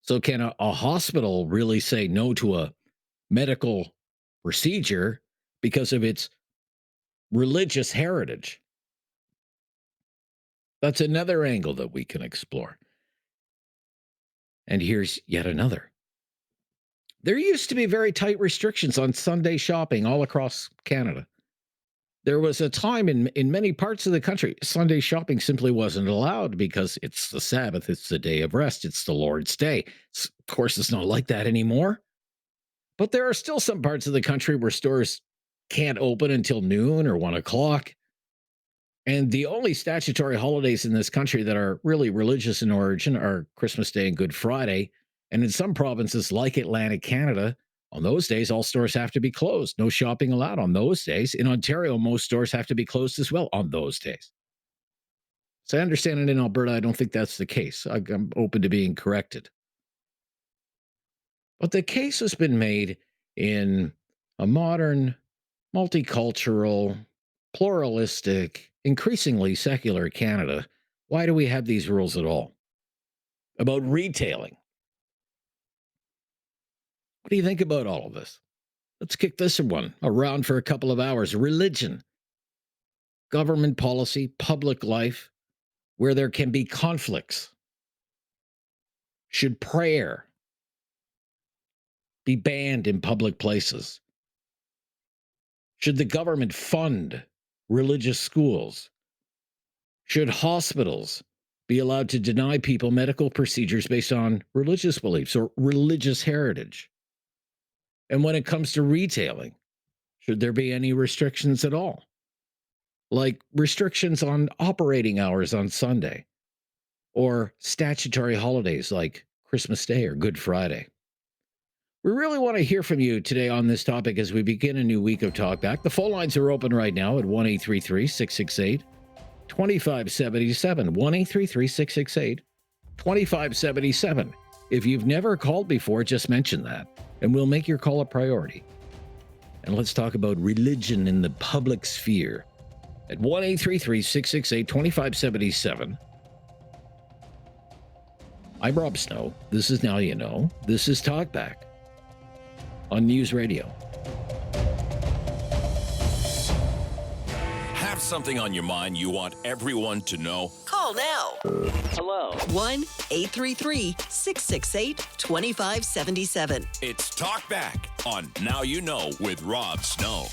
So can a hospital really say no to a medical procedure because of its religious heritage? That's another angle that we can explore. And here's yet another. There used to be very tight restrictions on Sunday shopping all across Canada. There was a time in many parts of the country, Sunday shopping simply wasn't allowed because it's the Sabbath, it's the day of rest, it's the Lord's Day. Of course, it's not like that anymore. But there are still some parts of the country where stores can't open until noon or 1 o'clock. And the only statutory holidays in this country that are really religious in origin are Christmas Day and Good Friday. And in some provinces like Atlantic Canada, on those days, all stores have to be closed. No shopping allowed on those days. In Ontario, most stores have to be closed as well on those days. So I understand it in Alberta. I don't think that's the case. I'm open to being corrected. But the case has been made in a modern, multicultural, pluralistic, increasingly secular Canada. Why do we have these rules at all? About retailing. What do you think about all of this? Let's kick this one around for a couple of hours. Religion, government policy, public life, where there can be conflicts. Should prayer be banned in public places? Should the government fund religious schools? Should hospitals be allowed to deny people medical procedures based on religious beliefs or religious heritage? And when it comes to retailing, should there be any restrictions at all? Like restrictions on operating hours on Sunday or statutory holidays like Christmas Day or Good Friday. We really want to hear from you today on this topic as we begin a new week of Talkback. The phone lines are open right now at 1-833-668-2577. 1-833-668-2577. If you've never called before, just mention that, and we'll make your call a priority. And let's talk about religion in the public sphere at 1-833-668-2577. I'm Rob Snow. This is Now You Know. This is Talkback on News Radio. Have something on your mind you want everyone to know? Call now. Hello. 1-833-668-2577. It's Talkback on Now You Know with Rob Snow.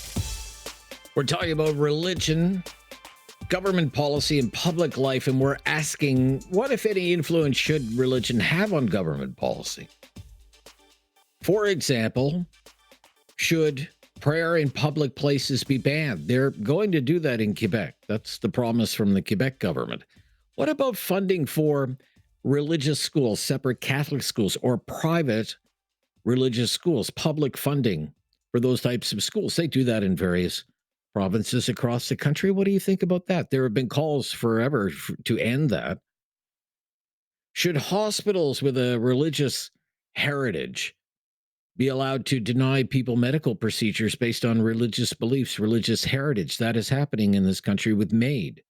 We're talking about religion, government policy, and public life, and we're asking, what, if any, influence should religion have on government policy? For example, should prayer in public places be banned? They're going to do that in Quebec. That's the promise from the Quebec government. What about funding for religious schools, separate Catholic schools, or private religious schools, public funding for those types of schools? They do that in various provinces across the country. What do you think about that? There have been calls forever to end that. Should hospitals with a religious heritage be allowed to deny people medical procedures based on religious beliefs, religious heritage? That is happening in this country with MAID.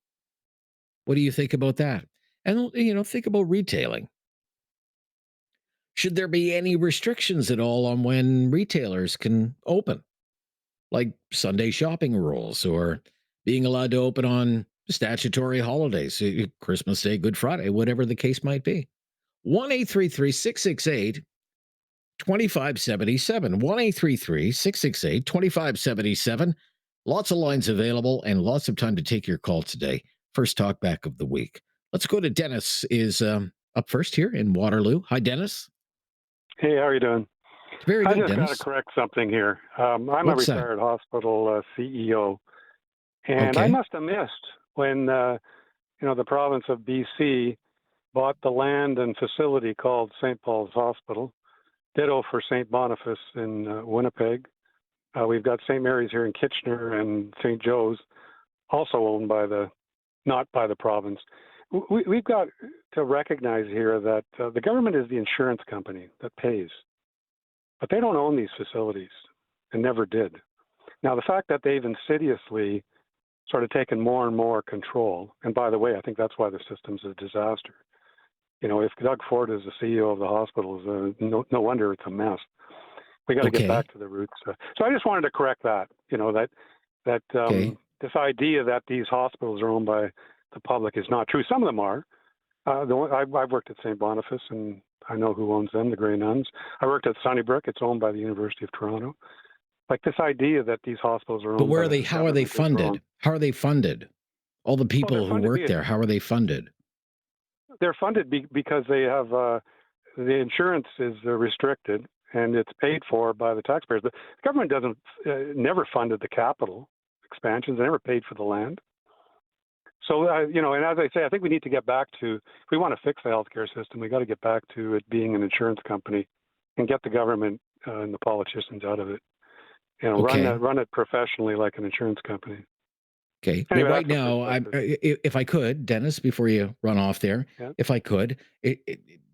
What do you think about that? And, think about retailing. Should there be any restrictions at all on when retailers can open, like Sunday shopping rules or being allowed to open on statutory holidays, Christmas Day, Good Friday, whatever the case might be? 1-833-668-2577. 1-833-668-2577. Lots of lines available and lots of time to take your call today. First talkback of the week. Let's go to Dennis is up first here in Waterloo. Hi, Dennis. Hey, how are you doing? Very good, I just Dennis. got to correct something here. I'm What's a retired hospital CEO, and Okay. I must have missed when the province of BC bought the land and facility called St. Paul's Hospital. Ditto for St. Boniface in Winnipeg. We've got St. Mary's here in Kitchener and St. Joe's, also owned not by the province. We've got to recognize here that the government is the insurance company that pays. But they don't own these facilities and never did. Now, the fact that they've insidiously sort of taken more and more control, and by the way, I think that's why the system's a disaster. If Doug Ford is the CEO of the hospitals, no wonder it's a mess. We got to get back to the roots. So I just wanted to correct that, this idea that these hospitals are owned by the public is not true. Some of them are. I've worked at St. Boniface, and I know who owns them, the Grey Nuns. I worked at Sunnybrook. It's owned by the University of Toronto. Like this idea that these hospitals are owned. But where are they? How are they funded? How are they funded? All the people who work there, how are they funded? They're funded because they have the insurance is restricted and it's paid for by the taxpayers. The government never funded the capital expansions. They never paid for the land. So, and as I say, I think we need to get back to, if we want to fix the healthcare system, we got to get back to it being an insurance company and get the government and the politicians out of it. Run it professionally like an insurance company. Okay. Anyway, well, right now, if I could, Dennis, before you run off there, if I could,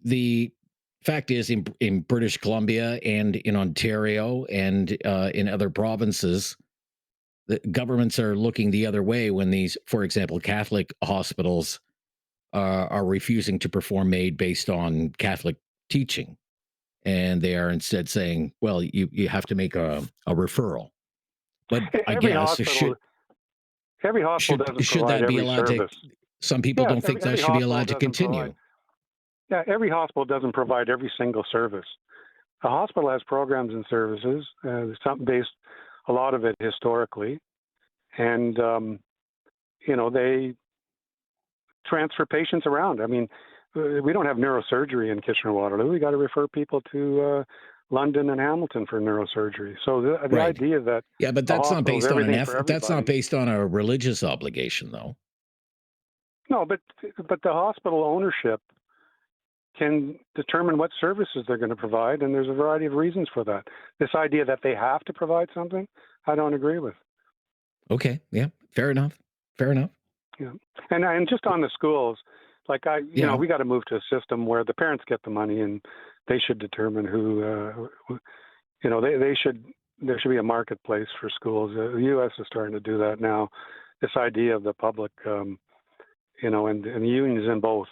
the fact is in British Columbia and in Ontario and in other provinces, the governments are looking the other way when these, for example, Catholic hospitals are refusing to perform MAID based on Catholic teaching. And they are instead saying, well, you have to make a referral. But I guess every hospital doesn't should provide that be every allowed service. Some people don't think that should be allowed to continue. Every hospital doesn't provide every single service. A hospital has programs and services, something based, a lot of it historically, and they transfer patients around. I mean, we don't have neurosurgery in Kitchener-Waterloo. We got to refer people to London and Hamilton for neurosurgery. So the idea that but that's not based on that's not based on a religious obligation, though. No, but the hospital ownership can determine what services they're going to provide, and there's a variety of reasons for that. This idea that they have to provide something, I don't agree with. Okay, yeah, fair enough. Yeah, and just on the schools, like we got to move to a system where the parents get the money and they should determine who, there should be a marketplace for schools. The U.S. is starting to do that now. This idea of the public, and the unions in both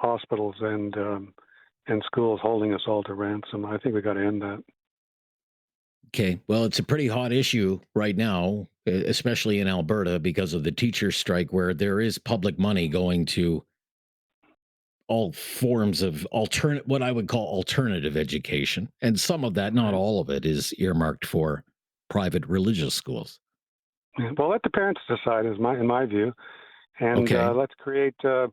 hospitals and schools holding us all to ransom. I think we got to end that. Okay. Well, it's a pretty hot issue right now, especially in Alberta, because of the teacher strike, where there is public money going to all forms of what I would call alternative education. And some of that, not all of it, is earmarked for private religious schools. Yeah, well, let the parents decide, in my view. And let's create, the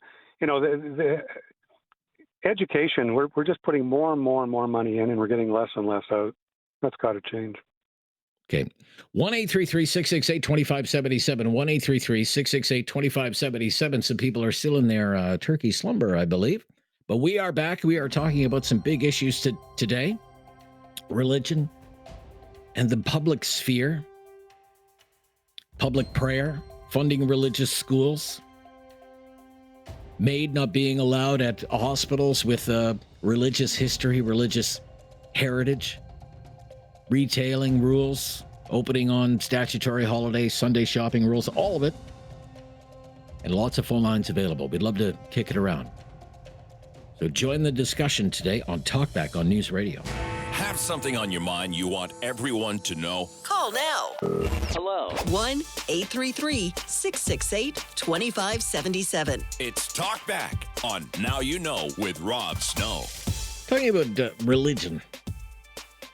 education, we're just putting more and more and more money in, and we're getting less and less out. That's got to change. Okay. 1-833-668-2577. 1-833-668-2577. Some people are still in their turkey slumber, I believe. But we are back. We are talking about some big issues today. Religion and the public sphere. Public prayer. Funding religious schools. Maid not being allowed at hospitals with religious history, religious heritage. Retailing rules, opening on statutory holidays, Sunday shopping rules, all of it. And lots of phone lines available. We'd love to kick it around. So join the discussion today on Talkback on News Radio. Have something on your mind you want everyone to know? Call now. Hello. 1-833-668-2577. It's Talkback on Now You Know with Rob Snow. Talking about religion.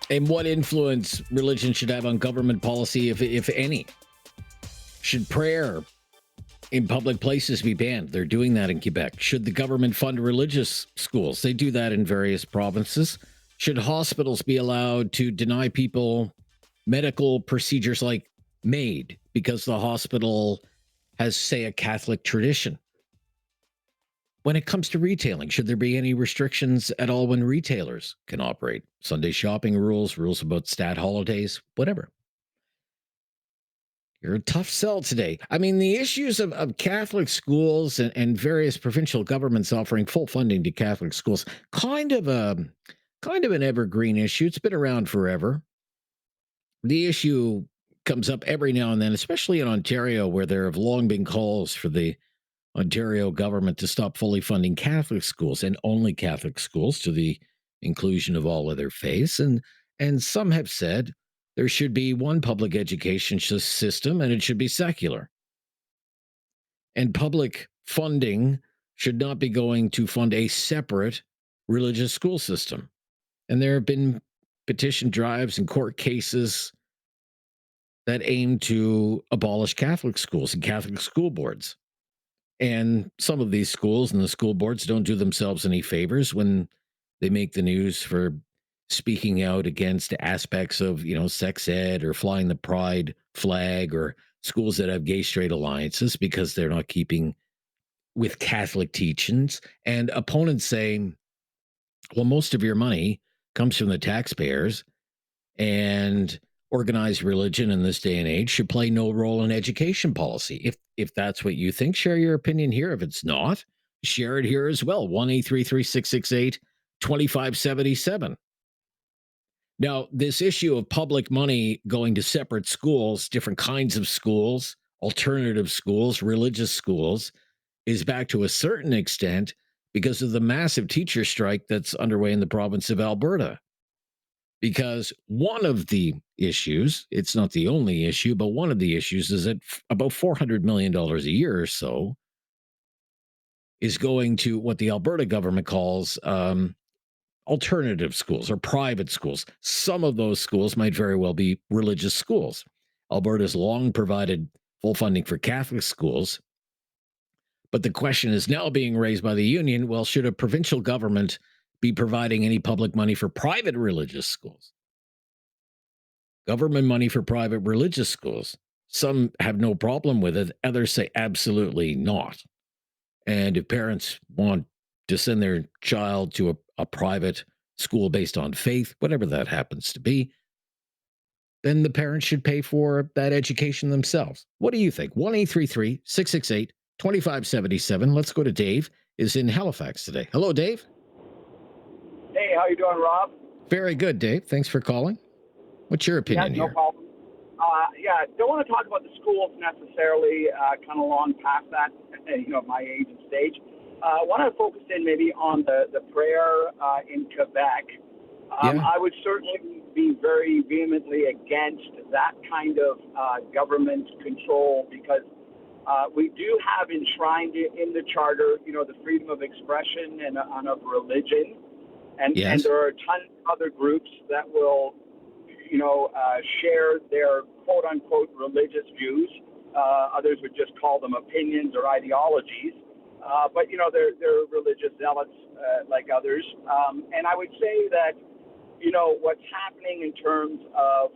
And what influence religion should have on government policy, if any. Should prayer in public places be banned? They're doing that in Quebec. Should the government fund religious schools? They do that in various provinces. Should hospitals be allowed to deny people medical procedures like MAID because the hospital has, say, a Catholic tradition? When it comes to retailing, should there be any restrictions at all when retailers can operate? Sunday shopping rules, rules about stat holidays, whatever. You're a tough sell today. I mean, the issues of Catholic schools and various provincial governments offering full funding to Catholic schools, kind of an evergreen issue. It's been around forever. The issue comes up every now and then, especially in Ontario, where there have long been calls for the Ontario government to stop fully funding Catholic schools and only Catholic schools, to the inclusion of all other faiths. And some have said there should be one public education system and it should be secular. And public funding should not be going to fund a separate religious school system. And there have been petition drives and court cases that aim to abolish Catholic schools and Catholic school boards. And some of these schools and the school boards don't do themselves any favors when they make the news for speaking out against aspects of, sex ed or flying the pride flag, or schools that have gay straight alliances because they're not keeping with Catholic teachings. And opponents say, well, most of your money comes from the taxpayers, and organized religion in this day and age should play no role in education policy. If that's what you think, share your opinion here. If it's not, share it here as well. 1-833-668-2577. Now, this issue of public money going to separate schools, different kinds of schools, alternative schools, religious schools, is back to a certain extent because of the massive teacher strike that's underway in the province of Alberta. Because one of the issues, it's not the only issue, but one of the issues is that about $400 million a year or so is going to what the Alberta government calls alternative schools or private schools. Some of those schools might very well be religious schools. Alberta's long provided full funding for Catholic schools. But the question is now being raised by the union, well, should a provincial government be providing any public money for private religious schools? Government money for private religious schools. Some have no problem with it. Others say absolutely not. And if parents want to send their child to a private school based on faith, whatever that happens to be, then the parents should pay for that education themselves. What do you think? 1-833-668-2577. Let's go to Dave, is in Halifax today. Hello, Dave. Hey, how you doing, Rob? Very good, Dave. Thanks for calling. What's your opinion No here? problem. Don't want to talk about the schools necessarily, kind of long past that, my age and stage. I want to focus in maybe on the prayer in Quebec. I would certainly be very vehemently against that kind of government control because we do have enshrined in the charter, the freedom of expression and of religion, and there are a ton of other groups that will, share their quote unquote religious views. Others would just call them opinions or ideologies, but they're religious zealots like others. And I would say that what's happening in terms of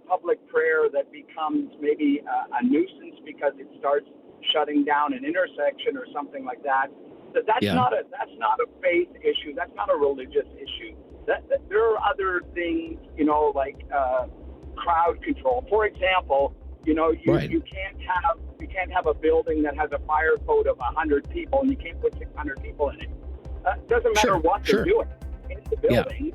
public prayer that becomes maybe a nuisance because it starts shutting down an intersection or something like that. That's not a faith issue. That's not a religious issue. There are other things, like crowd control. For example, you can't have a building that has a fire code of 100 people and you can't put 600 people in it. Doesn't matter what they're doing in the building.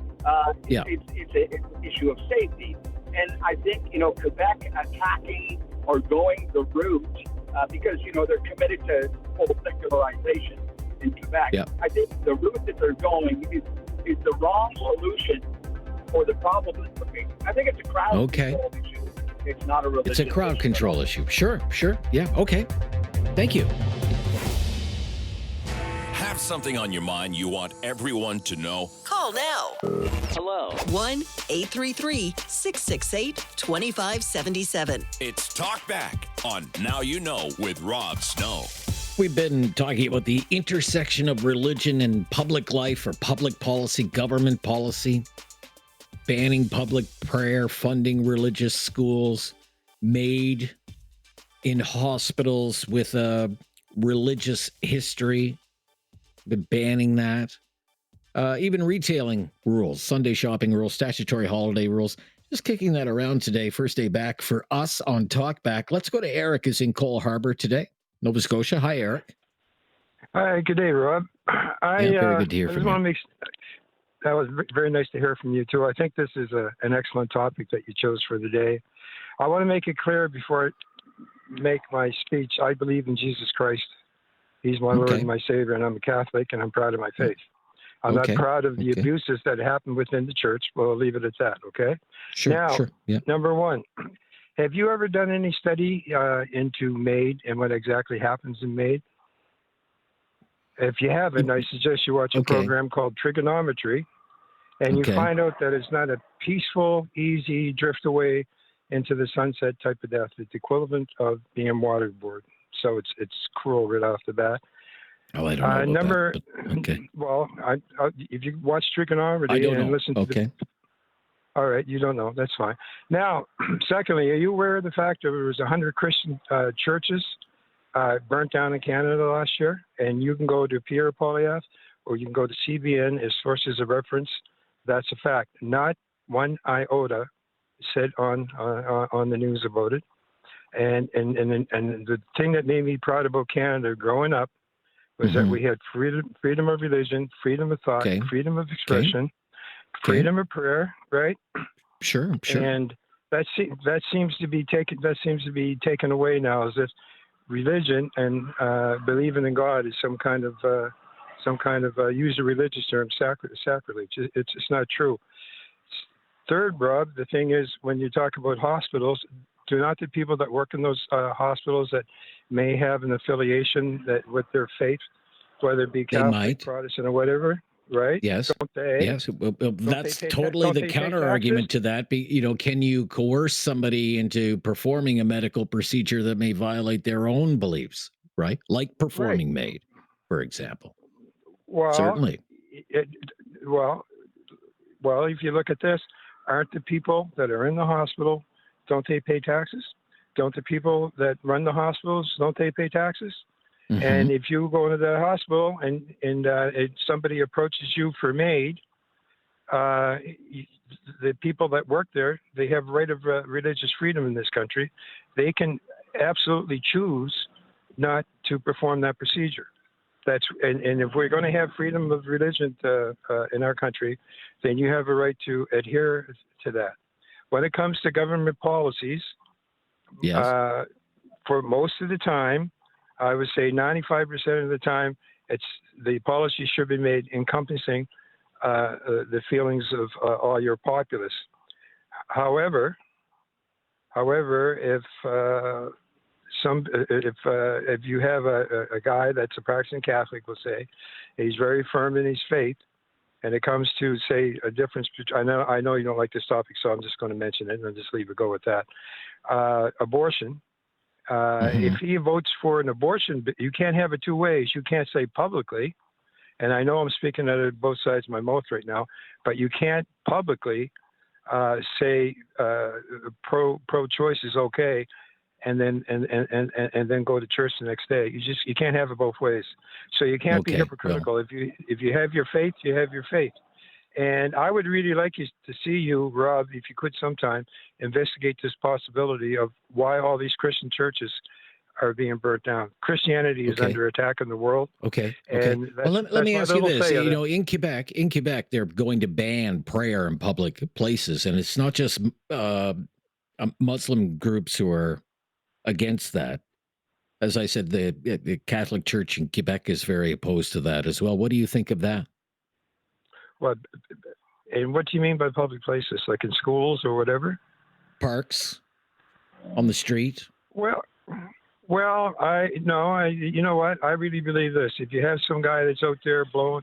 It's an issue of safety. And I think, Quebec attacking or going the route, because, they're committed to full secularization in Quebec. I think the route that they're going is the wrong solution for the problem that we're facing. I think it's a crowd control issue. It's not a religious issue. It's a crowd control issue. Sure. Yeah, okay. Thank you. Have something on your mind you want everyone to know? Call now. Hello. 1-833-668-2577. It's Talkback on Now You Know with Rob Snow. We've been talking about the intersection of religion and public life or public policy, government policy, banning public prayer, funding religious schools, MAID in hospitals with a religious history, been banning that. Even retailing rules, Sunday shopping rules, statutory holiday rules, just kicking that around today. First day back for us on Talkback. Let's go to Eric, who's in Cole Harbour today, Nova Scotia. Hi, Eric. Hi, good day, Rob. Very good to hear from you. That was very nice to hear from you, too. I think this is an excellent topic that you chose for the day. I want to make it clear before I make my speech, I believe in Jesus Christ. He's my Lord and my Savior, and I'm a Catholic, and I'm proud of my faith. I'm not proud of the abuses that happen within the church, but I'll leave it at that, okay? Sure. Number one, have you ever done any study into MAID and what exactly happens in MAID? If you haven't, I suggest you watch a program called Trigonometry, and you find out that it's not a peaceful, easy drift away into the sunset type of death. It's equivalent of being waterboard. So it's cruel right off the bat. Oh, I don't know about that, Well, if you watch Trigonometry listen to all right, you don't know. That's fine. Now, secondly, are you aware of the fact that there was 100 Christian churches burnt down in Canada last year? And you can go to Pierre Poilievre or you can go to CBN as sources of reference. That's a fact. Not one iota said on the news about it. And the thing that made me proud about Canada growing up was that we had freedom of religion, freedom of thought, freedom of expression, freedom of prayer, right? Sure. And that seems to be taken away now, as if religion and believing in God is some kind of use a religious term, sacrilege. It's not true. Third, Rob, the thing is, when you talk about hospitals, do not the people that work in those hospitals that may have an affiliation that with their faith, whether it be Catholic, Protestant, or whatever, right? Yes. Don't they? Yes. Well, that's totally the counter argument to that. Can you coerce somebody into performing a medical procedure that may violate their own beliefs, right? Like performing MAID, for example. Well, certainly. Well, if you look at this, aren't the people that are in the hospital, don't they pay taxes? Don't the people that run the hospitals, don't they pay taxes? And if you go into the hospital and somebody approaches you for MAID, the people that work there, they have right of religious freedom in this country. They can absolutely choose not to perform that procedure. And if we're going to have freedom of religion in our country, then you have a right to adhere to that. When it comes to government policies, for most of the time, I would say 95% of the time, the policy should be made encompassing the feelings of all your populace. However, if you have a guy that's a practicing Catholic, we'll say, he's very firm in his faith, and it comes to, say, a difference between, I know you don't like this topic, so I'm just going to mention it and I'll just leave it go with that. Abortion. If he votes for an abortion, you can't have it two ways. You can't say publicly, and I know I'm speaking out of both sides of my mouth right now, but you can't publicly say pro-choice is okay, and then go to church the next day. You can't have it both ways. So you can't be hypocritical. Well, if you have your faith, you have your faith. And I would really like to see you, Rob, if you could sometime investigate this possibility of why all these Christian churches are being burnt down. Christianity is under attack in the world. Okay. And well, let me ask you this. You know, in Quebec, they're going to ban prayer in public places, and it's not just Muslim groups who are against that. As I said, the Catholic Church in Quebec is very opposed to that as well. What do you think of that? What? And what do you mean by public places? Like in schools or whatever? Parks, on the street. Well, you know what? I really believe this. If you have some guy that's out there blowing,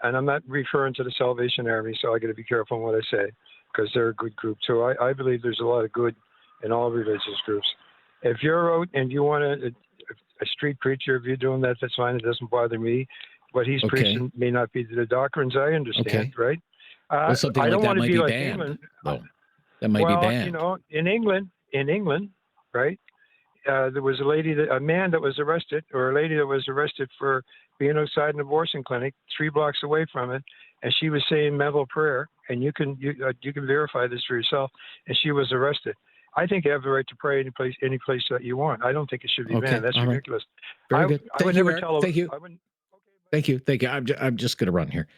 and I'm not referring to the Salvation Army, so I got to be careful on what I say, because they're a good group too. I believe there's a lot of good in all religious groups. If you're out and you want a street preacher, if you're doing that, that's fine. It doesn't bother me. What he's preaching may not be the doctrines I understand, right? Well, something I like don't that want to might be be like banned. England. That might be banned. You know, in England, right? There was a man that was arrested, or a lady that was arrested for being outside an abortion clinic 3 blocks away from it, and she was saying mental prayer, and you can verify this for yourself, and she was arrested. I think you have the right to pray any place that you want. I don't think it should be banned. That's ridiculous. Very good. I would never tell. Thank you. Thank you. I'm just going to run here.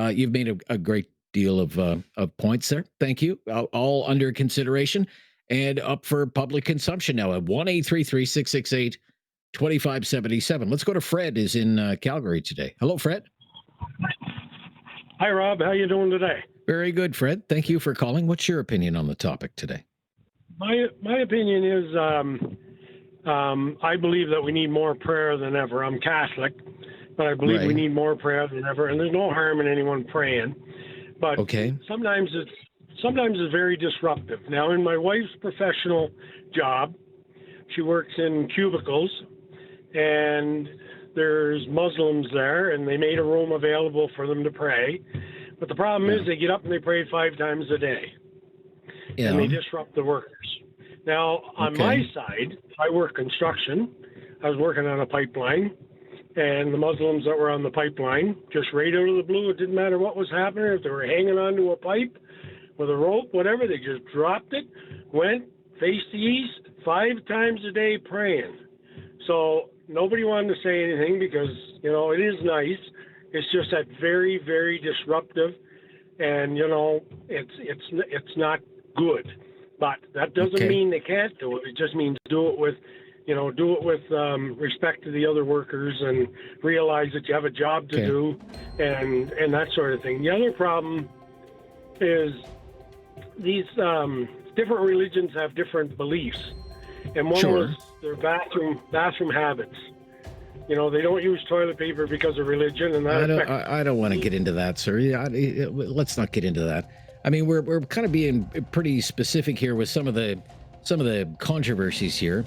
You've made a great deal of points there. Thank you. All under consideration and up for public consumption now at 1-833-668-2577. Let's go to Fred, is in Calgary today. Hello, Fred. Hi, Rob. How you doing today? Very good, Fred. Thank you for calling. What's your opinion on the topic today? My opinion is I believe that we need more prayer than ever. I'm Catholic, but I believe we need more prayer than ever, and there's no harm in anyone praying. But sometimes it's very disruptive. Now, in my wife's professional job, she works in cubicles, and there's Muslims there, and they made a room available for them to pray. But the problem is they get up and they pray 5 times a day. And they disrupt the workers. Now, on my side, I work construction. I was working on a pipeline, and the Muslims that were on the pipeline, just right out of the blue, it didn't matter what was happening. If they were hanging onto a pipe with a rope, whatever, they just dropped it, went, faced the east, 5 times a day praying. So nobody wanted to say anything because, you know, it is nice. It's just that very, very disruptive, and, you know, it's not good, but that doesn't mean they can't do it. It just means do it with respect to the other workers, and realize that you have a job to do, and that sort of thing. The other problem is these different religions have different beliefs, and one was their bathroom habits. You know, they don't use toilet paper because of religion, and I don't want to get into that, sir. Let's not get into that. I mean, we're kind of being pretty specific here with some of the controversies here.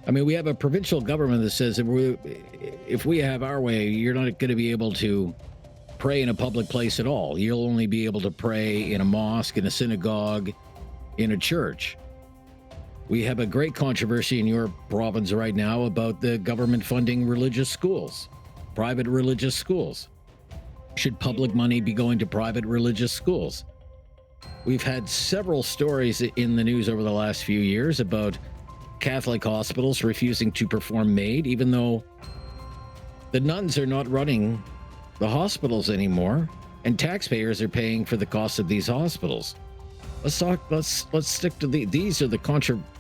I mean, we have a provincial government that says if we have our way, you're not going to be able to pray in a public place at all. You'll only be able to pray in a mosque, in a synagogue, in a church. We have a great controversy in your province right now about the government funding religious schools, private religious schools. Should public money be going to private religious schools? We've had several stories in the news over the last few years about Catholic hospitals refusing to perform MAID, even though the nuns are not running the hospitals anymore, and taxpayers are paying for the cost of these hospitals. Let's stick to these are the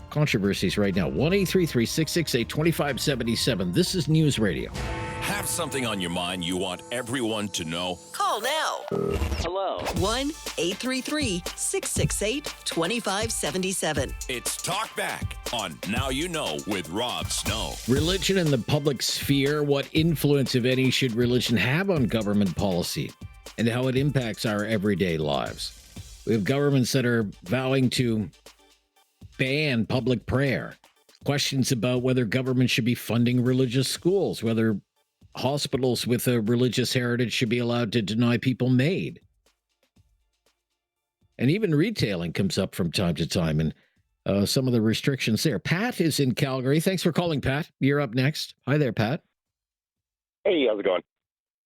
controversies right now. 1-833-668-2577. This is News Radio. Have something on your mind you want everyone to know? Call now. Hello. 1-833-668-2577. It's Talkback on Now You Know with Rob Snow. Religion in the public sphere. What influence, if any, should religion have on government policy and how it impacts our everyday lives? We have governments that are vowing to ban public prayer. Questions about whether government should be funding religious schools, whether hospitals with a religious heritage should be allowed to deny people MAID. And even retailing comes up from time to time, and some of the restrictions there. Pat is in Calgary. Thanks for calling, Pat. You're up next. Hi there, Pat. Hey, how's it going?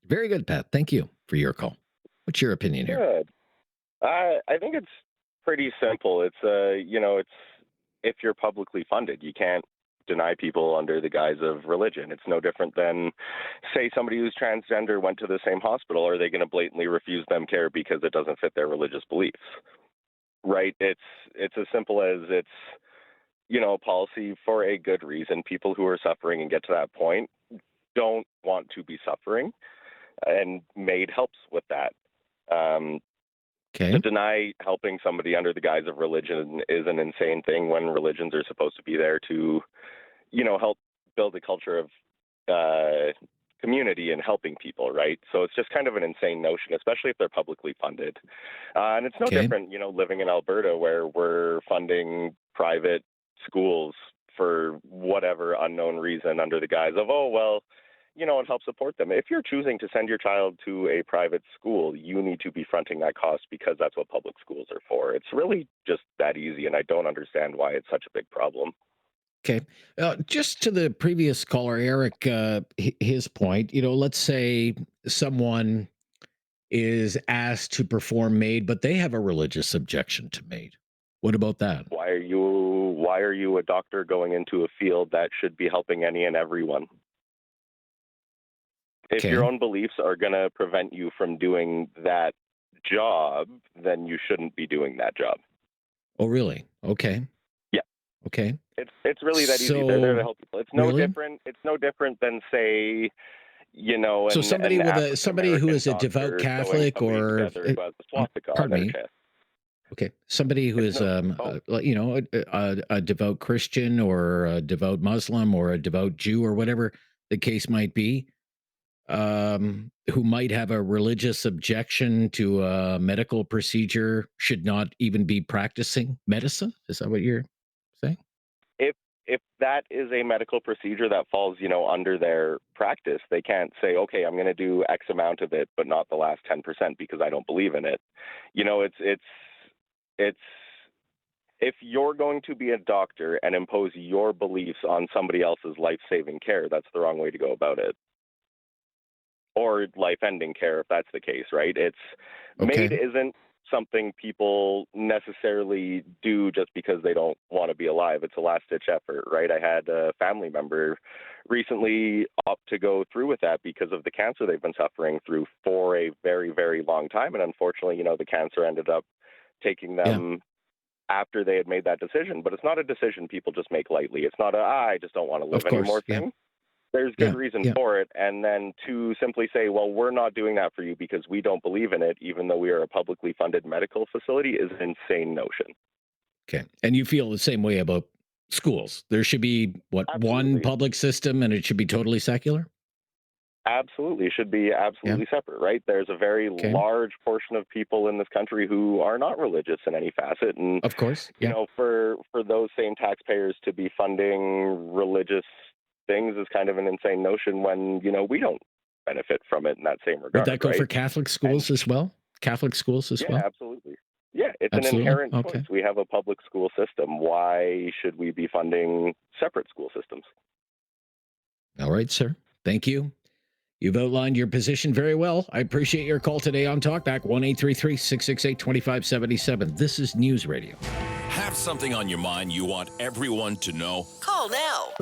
Very good, Pat. Thank you for your call. What's your opinion here? Good. I think it's pretty simple. It's it's if you're publicly funded, you can't deny people under the guise of religion. It's no different than, say, somebody who's transgender went to the same hospital. Are they going to blatantly refuse them care because it doesn't fit their religious beliefs? Right? It's as simple as it's, a policy for a good reason. People who are suffering and get to that point don't want to be suffering, and MAID helps with that. To deny helping somebody under the guise of religion is an insane thing when religions are supposed to be there to, help build a culture of community and helping people, right? So it's just kind of an insane notion, especially if they're publicly funded. And it's no different, living in Alberta where we're funding private schools for whatever unknown reason under the guise of, and help support them. If you're choosing to send your child to a private school, you need to be fronting that cost because that's what public schools are for. It's really just that easy, and I don't understand why it's such a big problem. Okay. Just to the previous caller, Eric, his point, let's say someone is asked to perform MAID, but they have a religious objection to MAID. What about that? Why are you a doctor going into a field that should be helping any and everyone? If your own beliefs are going to prevent you from doing that job, then you shouldn't be doing that job. Oh, really? Okay. Yeah. Okay. It's really that easy. They're there to help people. It's no different. It's no different than, say, So somebody who is a devout Catholic or pardon me. Okay, somebody who is a devout Christian or a devout Muslim or a devout Jew or whatever the case might be, who might have a religious objection to a medical procedure should not even be practicing medicine? Is that what you're saying? If that is a medical procedure that falls, under their practice, they can't say, okay, I'm going to do X amount of it, but not the last 10% because I don't believe in it. It's if you're going to be a doctor and impose your beliefs on somebody else's life-saving care, that's the wrong way to go about it. Or life-ending care, if that's the case, right? MAID isn't something people necessarily do just because they don't want to be alive. It's a last-ditch effort, right? I had a family member recently opt to go through with that because of the cancer they've been suffering through for a very, very long time. And unfortunately, the cancer ended up taking them after they had made that decision. But it's not a decision people just make lightly. It's not I just don't want to live anymore thing. There's good reason for it. And then to simply say, well, we're not doing that for you because we don't believe in it, even though we are a publicly funded medical facility, is an insane notion. Okay. And you feel the same way about schools. There should be, one public system and it should be totally secular? Absolutely. It should be absolutely separate, right? There's a very large portion of people in this country who are not religious in any facet. And, of course, for those same taxpayers to be funding religious things is kind of an insane notion when, we don't benefit from it in that same regard. Would that go for Catholic schools as well? Catholic schools as well? Yeah, absolutely. Yeah, it's an inherent choice. We have a public school system. Why should we be funding separate school systems? All right, sir. Thank you. You've outlined your position very well. I appreciate your call today on Talkback, 1-833-668-2577. This is News Radio. Have something on your mind you want everyone to know? Call now.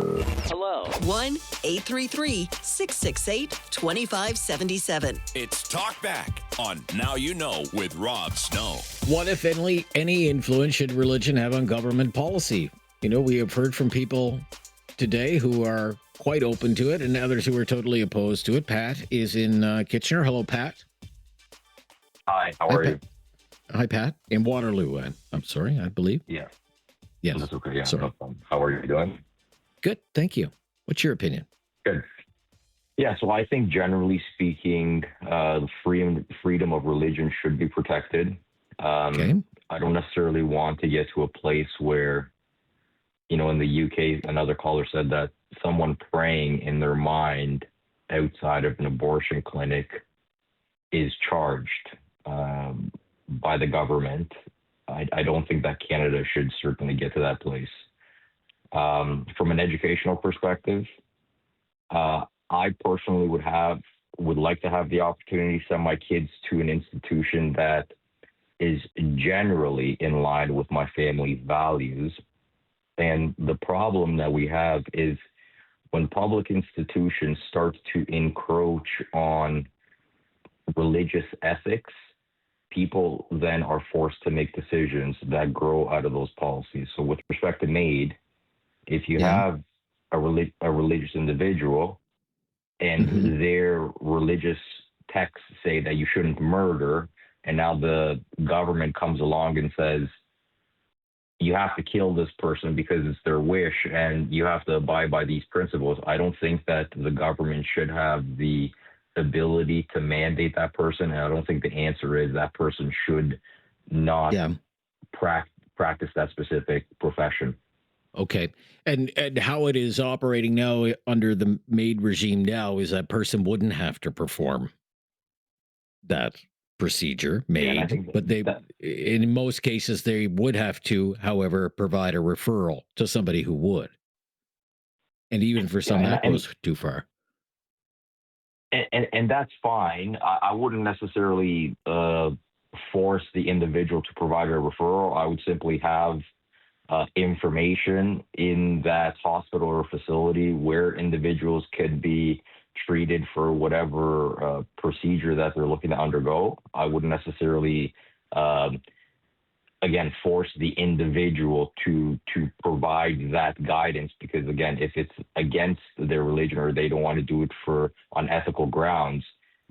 Hello. 1-833-668-2577. It's Talkback on Now You Know with Rob Snow. What, if any influence should religion have on government policy? We have heard from people today who are quite open to it and others who are totally opposed to it. Pat is in Kitchener. Hello, Pat. Hi, how are you? Hi, Pat. In Waterloo, I'm sorry, I believe. Yeah. Yes. That's okay. Yeah. Sorry. No problem. How are you doing? Good. Thank you. What's your opinion? Good. Yeah. So I think generally speaking, the freedom of religion should be protected. Okay. I don't necessarily want to get to a place where, in the UK, another caller said that someone praying in their mind outside of an abortion clinic is charged by the government. I don't think that Canada should certainly get to that place. From an educational perspective, I personally would like to have the opportunity to send my kids to an institution that is generally in line with my family's values. And the problem that we have is when public institutions start to encroach on religious ethics, people then are forced to make decisions that grow out of those policies. So with respect to MAID, if you have a religious individual and their religious texts say that you shouldn't murder, and now the government comes along and says, you have to kill this person because it's their wish and you have to abide by these principles. I don't think that the government should have the ability to mandate that person. And I don't think the answer is that person should not practice that specific profession. Okay. And how it is operating now under the MAID regime now is that person wouldn't have to perform that procedure, MAID, but in most cases, they would have to, however, provide a referral to somebody who would. And even for some, that goes too far. And that's fine. I wouldn't necessarily force the individual to provide a referral. I would simply have information in that hospital or facility where individuals could be treated for whatever procedure that they're looking to undergo. I wouldn't necessarily, again, force the individual to provide that guidance because, again, if it's against their religion or they don't want to do it on ethical grounds,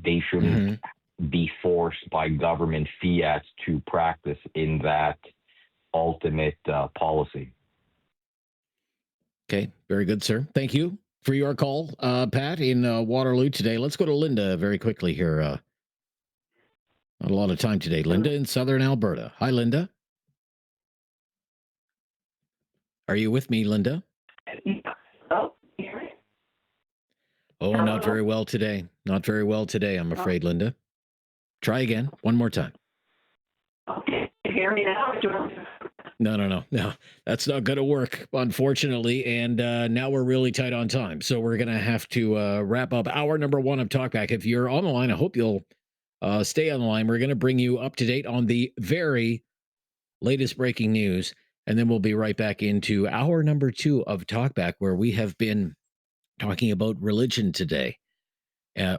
they shouldn't be forced by government fiat to practice in that ultimate policy. Okay, very good, sir. Thank you for your call, Pat, in Waterloo today. Let's go to Linda very quickly here. Not a lot of time today. Linda in Southern Alberta. Hi, Linda. Are you with me, Linda? Oh, not very well today. Not very well today, I'm afraid, Linda. Try again. One more time. Okay. Hear me now? No. That's not going to work, unfortunately. And now we're really tight on time. So we're going to have to wrap up hour number 1 of Talkback. If you're on the line, I hope you'll stay on the line. We're going to bring you up to date on the very latest breaking news. And then we'll be right back into hour number 2 of Talkback, where we have been talking about religion today,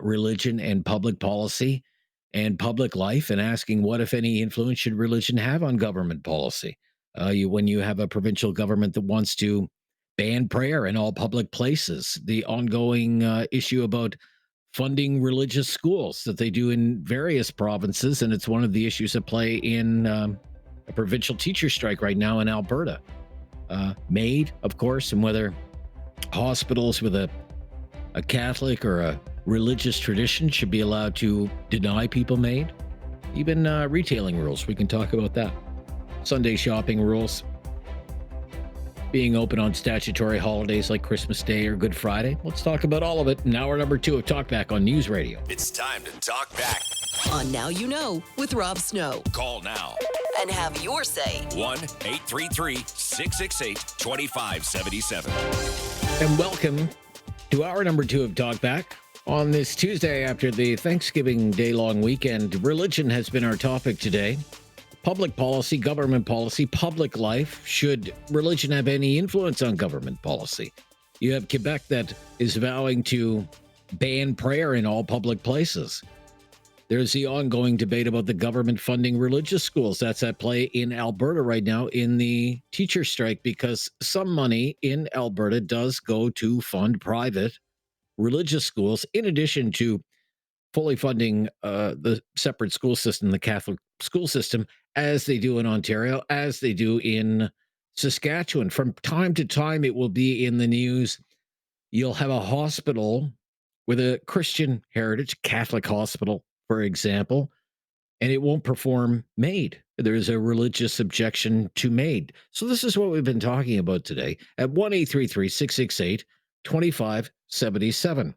religion and public policy and public life, and asking what, if any, influence should religion have on government policy? When you have a provincial government that wants to ban prayer in all public places, the ongoing issue about funding religious schools that they do in various provinces, and it's one of the issues at play in a provincial teacher strike right now in Alberta. MAID, of course, and whether hospitals with a Catholic or a religious tradition should be allowed to deny people MAID. Even retailing rules, we can talk about that. Sunday shopping rules, being open on statutory holidays like Christmas Day or Good Friday. Let's talk about all of it in hour number 2 of Talkback on News Radio. It's time to talk back on Now You Know with Rob Snow. Call now and have your say. 1-833-668-2577. And welcome to hour number 2 of Talkback. On this Tuesday after the Thanksgiving Day long weekend, religion has been our topic today. Public policy, government policy, public life. Should religion have any influence on government policy? You have Quebec that is vowing to ban prayer in all public places. There's the ongoing debate about the government funding religious schools. That's at play in Alberta right now in the teacher strike, because some money in Alberta does go to fund private religious schools, in addition to fully funding the separate school system, the Catholic school system, as they do in Ontario, as they do in Saskatchewan. From time to time, it will be in the news. You'll have a hospital with a Christian heritage, Catholic hospital, for example, and it won't perform MAID. There's a religious objection to MAID. So this is what we've been talking about today at 1-833-668-2577.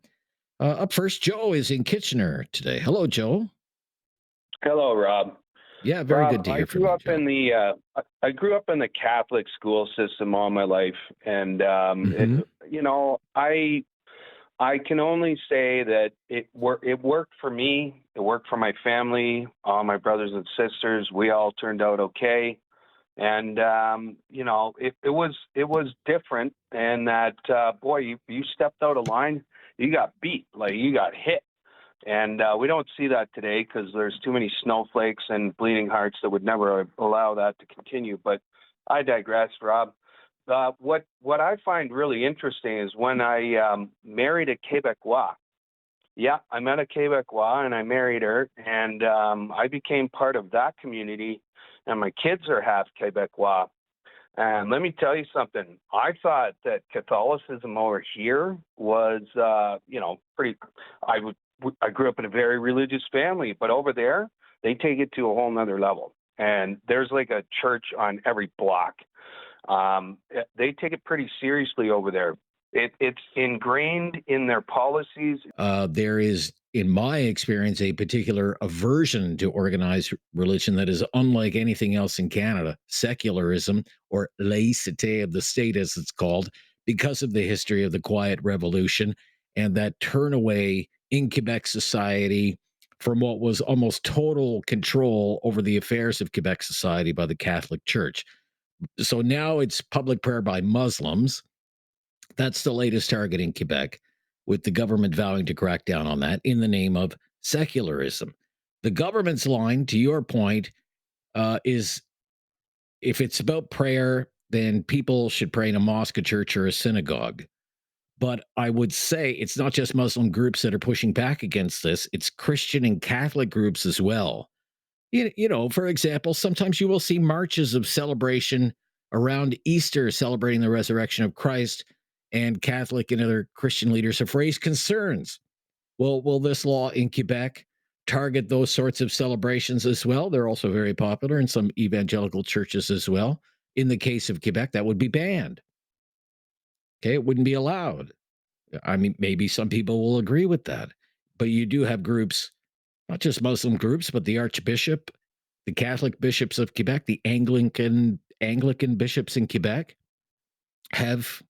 Up first, Joe is in Kitchener today. Hello, Joe. Hello, Rob. Yeah, very Rob, good to hear from you, Joe. I grew up in the Catholic school system all my life, and I can only say that it worked for me. It worked for my family, all my brothers and sisters. We all turned out okay, and it was different. And that boy, you stepped out of line, you got beat, like you got hit. And we don't see that today because there's too many snowflakes and bleeding hearts that would never allow that to continue. But I digress, Rob. What I find really interesting is when I married a Quebecois. Yeah, I met a Quebecois and I married her, and I became part of that community, and my kids are half Quebecois. And let me tell you something. I thought that Catholicism over here was, pretty. I grew up in a very religious family, but over there, they take it to a whole nother level. And there's like a church on every block. They take it pretty seriously over there. It's ingrained in their policies. There is, in my experience, a particular aversion to organized religion that is unlike anything else in Canada. Secularism, or laïcité of the state, as it's called, because of the history of the Quiet Revolution and that turn away in Quebec society from what was almost total control over the affairs of Quebec society by the Catholic Church. So now it's public prayer by Muslims. That's the latest target in Quebec, with the government vowing to crack down on that in the name of secularism. The government's line, to your point, is if it's about prayer, then people should pray in a mosque, a church, or a synagogue. But I would say it's not just Muslim groups that are pushing back against this. It's Christian and Catholic groups as well. For example, sometimes you will see marches of celebration around Easter, celebrating the resurrection of Christ, and Catholic and other Christian leaders have raised concerns. Well, will this law in Quebec target those sorts of celebrations as well? They're also very popular in some evangelical churches as well. In the case of Quebec, that would be banned. Okay, it wouldn't be allowed. I mean, maybe some people will agree with that. But you do have groups, not just Muslim groups, but the Archbishop, the Catholic bishops of Quebec, the Anglican bishops in Quebec have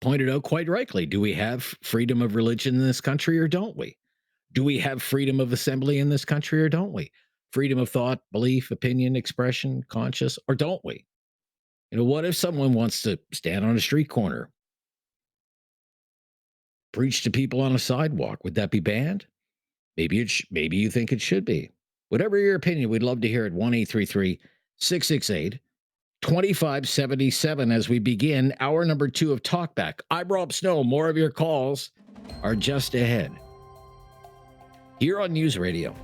pointed out quite rightly, do we have freedom of religion in this country or don't we? Do we have freedom of assembly in this country or don't we? Freedom of thought, belief, opinion, expression, conscience, or don't we? What if someone wants to stand on a street corner, preach to people on a sidewalk? Would that be banned? Maybe you think it should be. Whatever your opinion, we'd love to hear it. 1-833-668-2577 as we begin hour number 2 of Talkback. I'm Rob Snow. More of your calls are just ahead here on News Radio.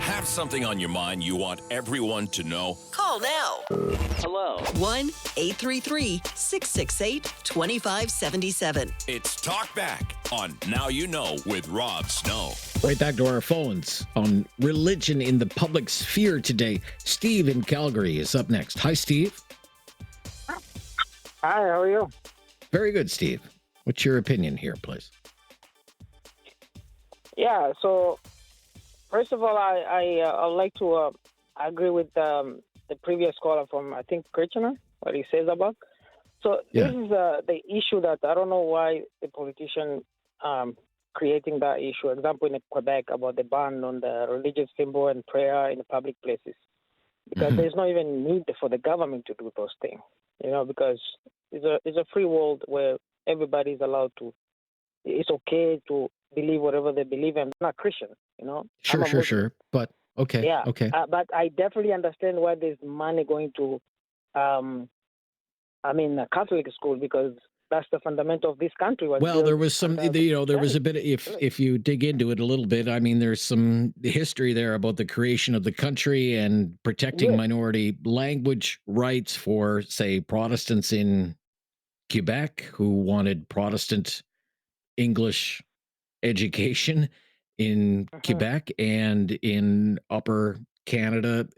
Have something on your mind you want everyone to know? Call now. Hello. 1-833-668-2577. It's Talkback on Now You Know with Rob Snow. Right back to our phones on religion in the public sphere today. Steve in Calgary is up next. Hi, Steve. Hi, how are you? Very good, Steve. What's your opinion here, please? Yeah, so first of all, I'd like to agree with the previous caller from, I think, Kitchener, what he says about. So This is the issue that I don't know why the politician creating that issue. Example, in Quebec about the ban on the religious symbol and prayer in the public places. Because there's not even need for the government to do those things, because it's a free world where everybody's allowed to. It's okay to believe whatever they believe, and I'm not Christian, you know. Sure. But okay. Yeah. Okay. But I definitely understand why there's money going to, a Catholic school, because that's the fundamental of this country. Well, there was some, there was a bit, if you dig into it a little bit, I mean, there's some history there about the creation of the country and protecting minority language rights for, say, Protestants in Quebec who wanted Protestant English education in Quebec, and in Upper Canada,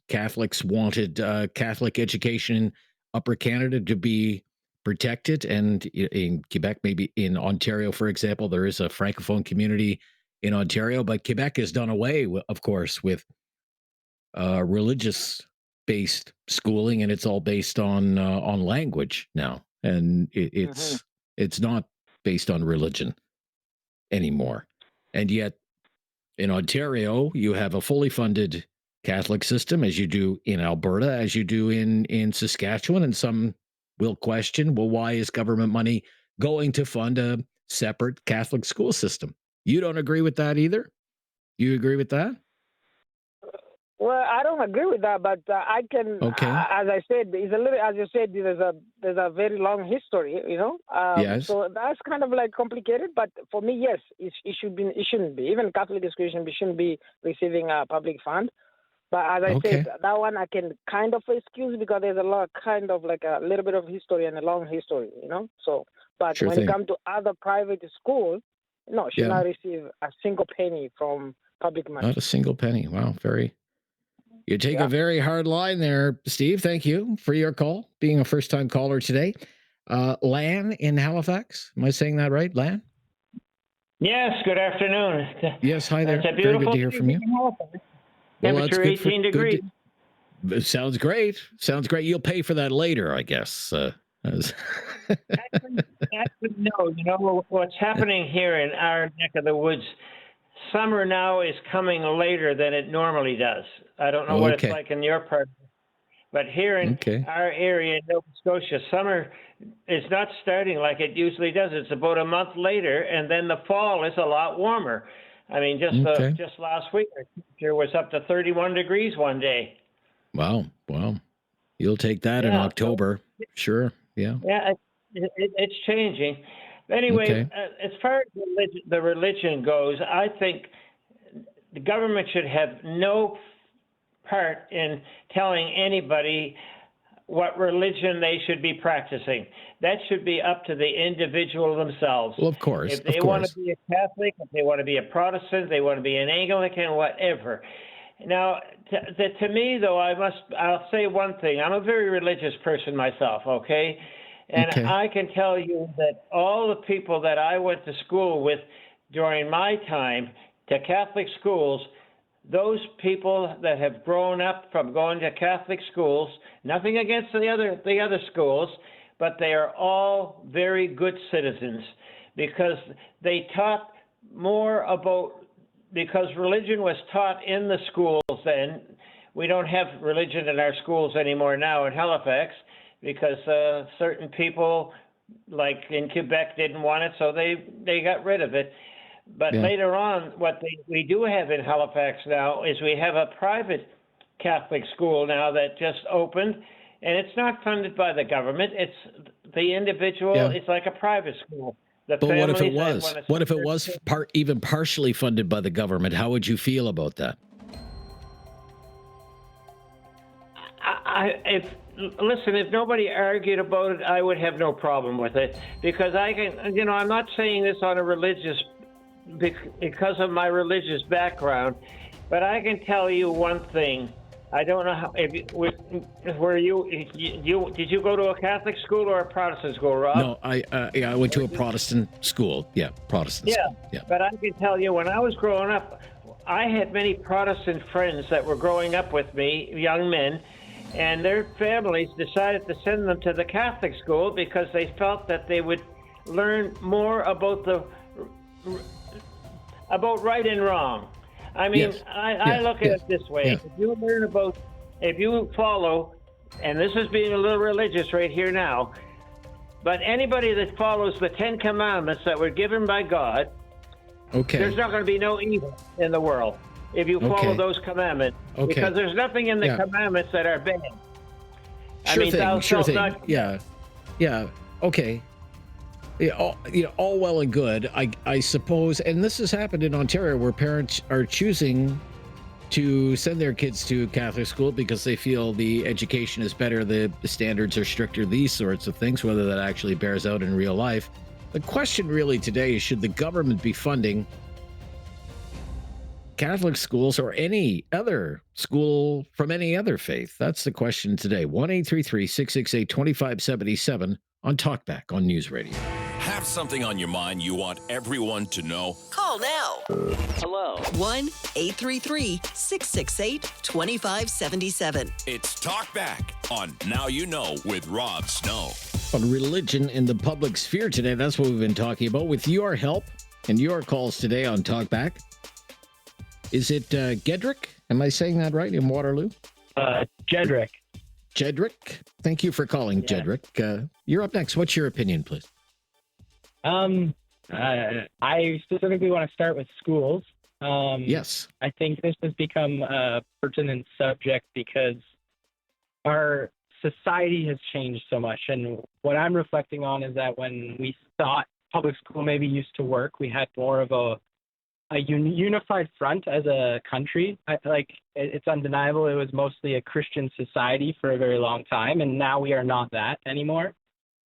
Catholics wanted Catholic education in Upper Canada to be protected. And in Quebec, maybe in Ontario, for example, there is a Francophone community in Ontario, but Quebec has done away, of course, with religious-based schooling, and it's all based on language now, and it's not based on religion anymore. And yet, in Ontario, you have a fully funded Catholic system, as you do in Alberta, as you do in Saskatchewan, and some will question, well, why is government money going to fund a separate Catholic school system? You don't agree with that either? You agree with that? Well, I don't agree with that, but I can. Okay. As I said, it's a little. As you said, there's a very long history, you know. Yes. So that's kind of like complicated. But for me, yes, it shouldn't be. Even Catholic education shouldn't be receiving a public fund. But as I said, that one I can kind of excuse, because there's a lot, kind of like a little bit of history and a long history, you know. So, but when it comes to other private schools, no, should not receive a single penny from public money. Not a single penny. Wow, very. You take a very hard line there, Steve. Thank you for your call, being a first-time caller today. Lan in Halifax. Am I saying that right, Lan? Yes, good afternoon. Yes, hi there. It's a Very beautiful good to hear from you. Temperature 18 degrees. It sounds great. Sounds great. You'll pay for that later, I guess. Actually, no. You know, what's happening here in our neck of the woods, summer now is coming later than it normally does. I don't know what it's like in your part, but here in our area in Nova Scotia, summer is not starting like it usually does. It's about a month later, and then the fall is a lot warmer. I mean, just last week, the temperature was up to 31 degrees one day. Wow. You'll take that in October. Sure. Yeah. Yeah, it's changing. Anyway, as far as the religion goes, I think the government should have no part in telling anybody what religion they should be practicing. That should be up to the individual themselves. Well, of course. If they want to be a Catholic, if they want to be a Protestant, they want to be an Anglican, whatever. Now, to me, though, I'll say one thing. I'm a very religious person myself, okay? And I can tell you that all the people that I went to school with during my time to Catholic schools, those people that have grown up from going to Catholic schools, nothing against the other schools, but they are all very good citizens, because they taught more about, because religion was taught in the schools then. We don't have religion in our schools anymore now in Halifax, because certain people, like in Quebec, didn't want it, so they got rid of it. But later on, what we do have in Halifax now is we have a private Catholic school now that just opened, and it's not funded by the government. It's the individual. It's like a private school. But what if it was? What if it was even partially funded by the government? How would you feel about that? If nobody argued about it, I would have no problem with it, because I can, I'm not saying this on a religious, because of my religious background, but I can tell you one thing. I don't know how, did you go to a Catholic school or a Protestant school, Rob? No, I went to a Protestant school. Yeah, Protestant school. Yeah. But I can tell you, when I was growing up, I had many Protestant friends that were growing up with me, young men, and their families decided to send them to the Catholic school because they felt that they would learn more about right and wrong. I mean, I look at it this way. If you follow, and this is being a little religious right here now, but anybody that follows the 10 Commandments that were given by God, Okay. There's not going to be no evil in the world if you follow those commandments. Okay. Because there's nothing in the commandments that are bad. Sure thing. Yeah. Okay. Yeah, all well and good, I suppose. And this has happened in Ontario, where parents are choosing to send their kids to Catholic school because they feel the education is better, the standards are stricter, these sorts of things, whether that actually bears out in real life. The question really today is, should the government be funding Catholic schools or any other school from any other faith? That's the question today. 1-833-668-2577 on Talkback on News Radio. Have something on your mind you want everyone to know? Call now. Hello. 1-833-668-2577. It's Talkback on Now You Know with Rob Snow. On religion in the public sphere today, that's what we've been talking about. With your help and your calls today on Talkback. Is it Gedrick? Am I saying that right, in Waterloo? Jedrick. Jedrick? Thank you for calling, Jedrick. You're up next. What's your opinion, please? I specifically want to start with schools. Yes. I think this has become a pertinent subject because our society has changed so much. And what I'm reflecting on is that when we thought public school maybe used to work, we had more of a unified front as a country. It's undeniable it was mostly a Christian society for a very long time, and now we are not that anymore.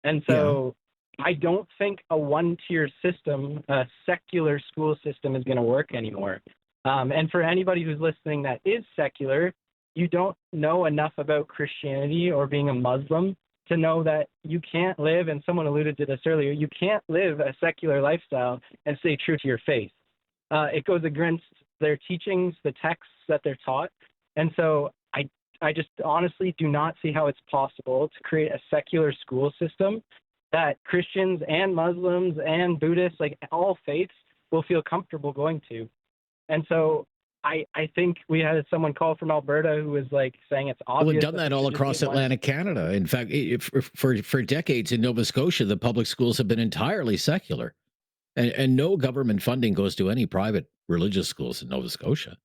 And so I don't think a one-tier system, a secular school system, is going to work anymore. And for anybody who's listening that is secular, you don't know enough about Christianity or being a Muslim to know that you can't live, and someone alluded to this earlier, you can't live a secular lifestyle and stay true to your faith. It goes against their teachings, the texts that they're taught. And so I just honestly do not see how it's possible to create a secular school system that Christians and Muslims and Buddhists, like all faiths, will feel comfortable going to. And so I think we had someone call from Alberta who was like saying it's obvious. Well, we've done that all across Atlantic Canada. In fact, for decades in Nova Scotia, the public schools have been entirely secular. And no government funding goes to any private religious schools in Nova Scotia.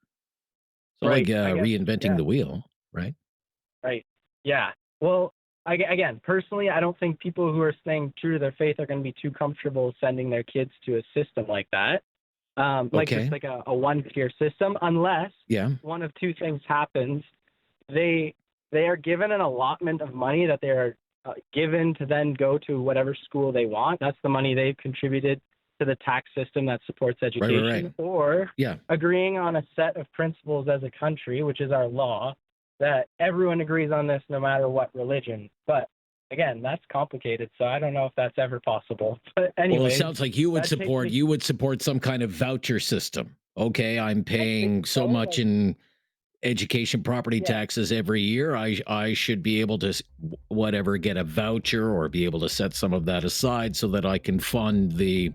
So reinventing the wheel, right? Right. Yeah. Well, again, personally, I don't think people who are staying true to their faith are going to be too comfortable sending their kids to a system like that. Just like a one-tier system, unless one of two things happens. They are given an allotment of money that they are given to then go to whatever school they want. That's the money they've contributed to the tax system that supports education, or agreeing on a set of principles as a country, which is our law, that everyone agrees on this no matter what religion. But again, that's complicated, so I don't know if that's ever possible. But anyway, well, it sounds like you would support some kind of voucher system. Okay, I'm paying so much in education property taxes every year. I should be able to get a voucher or be able to set some of that aside so that I can fund the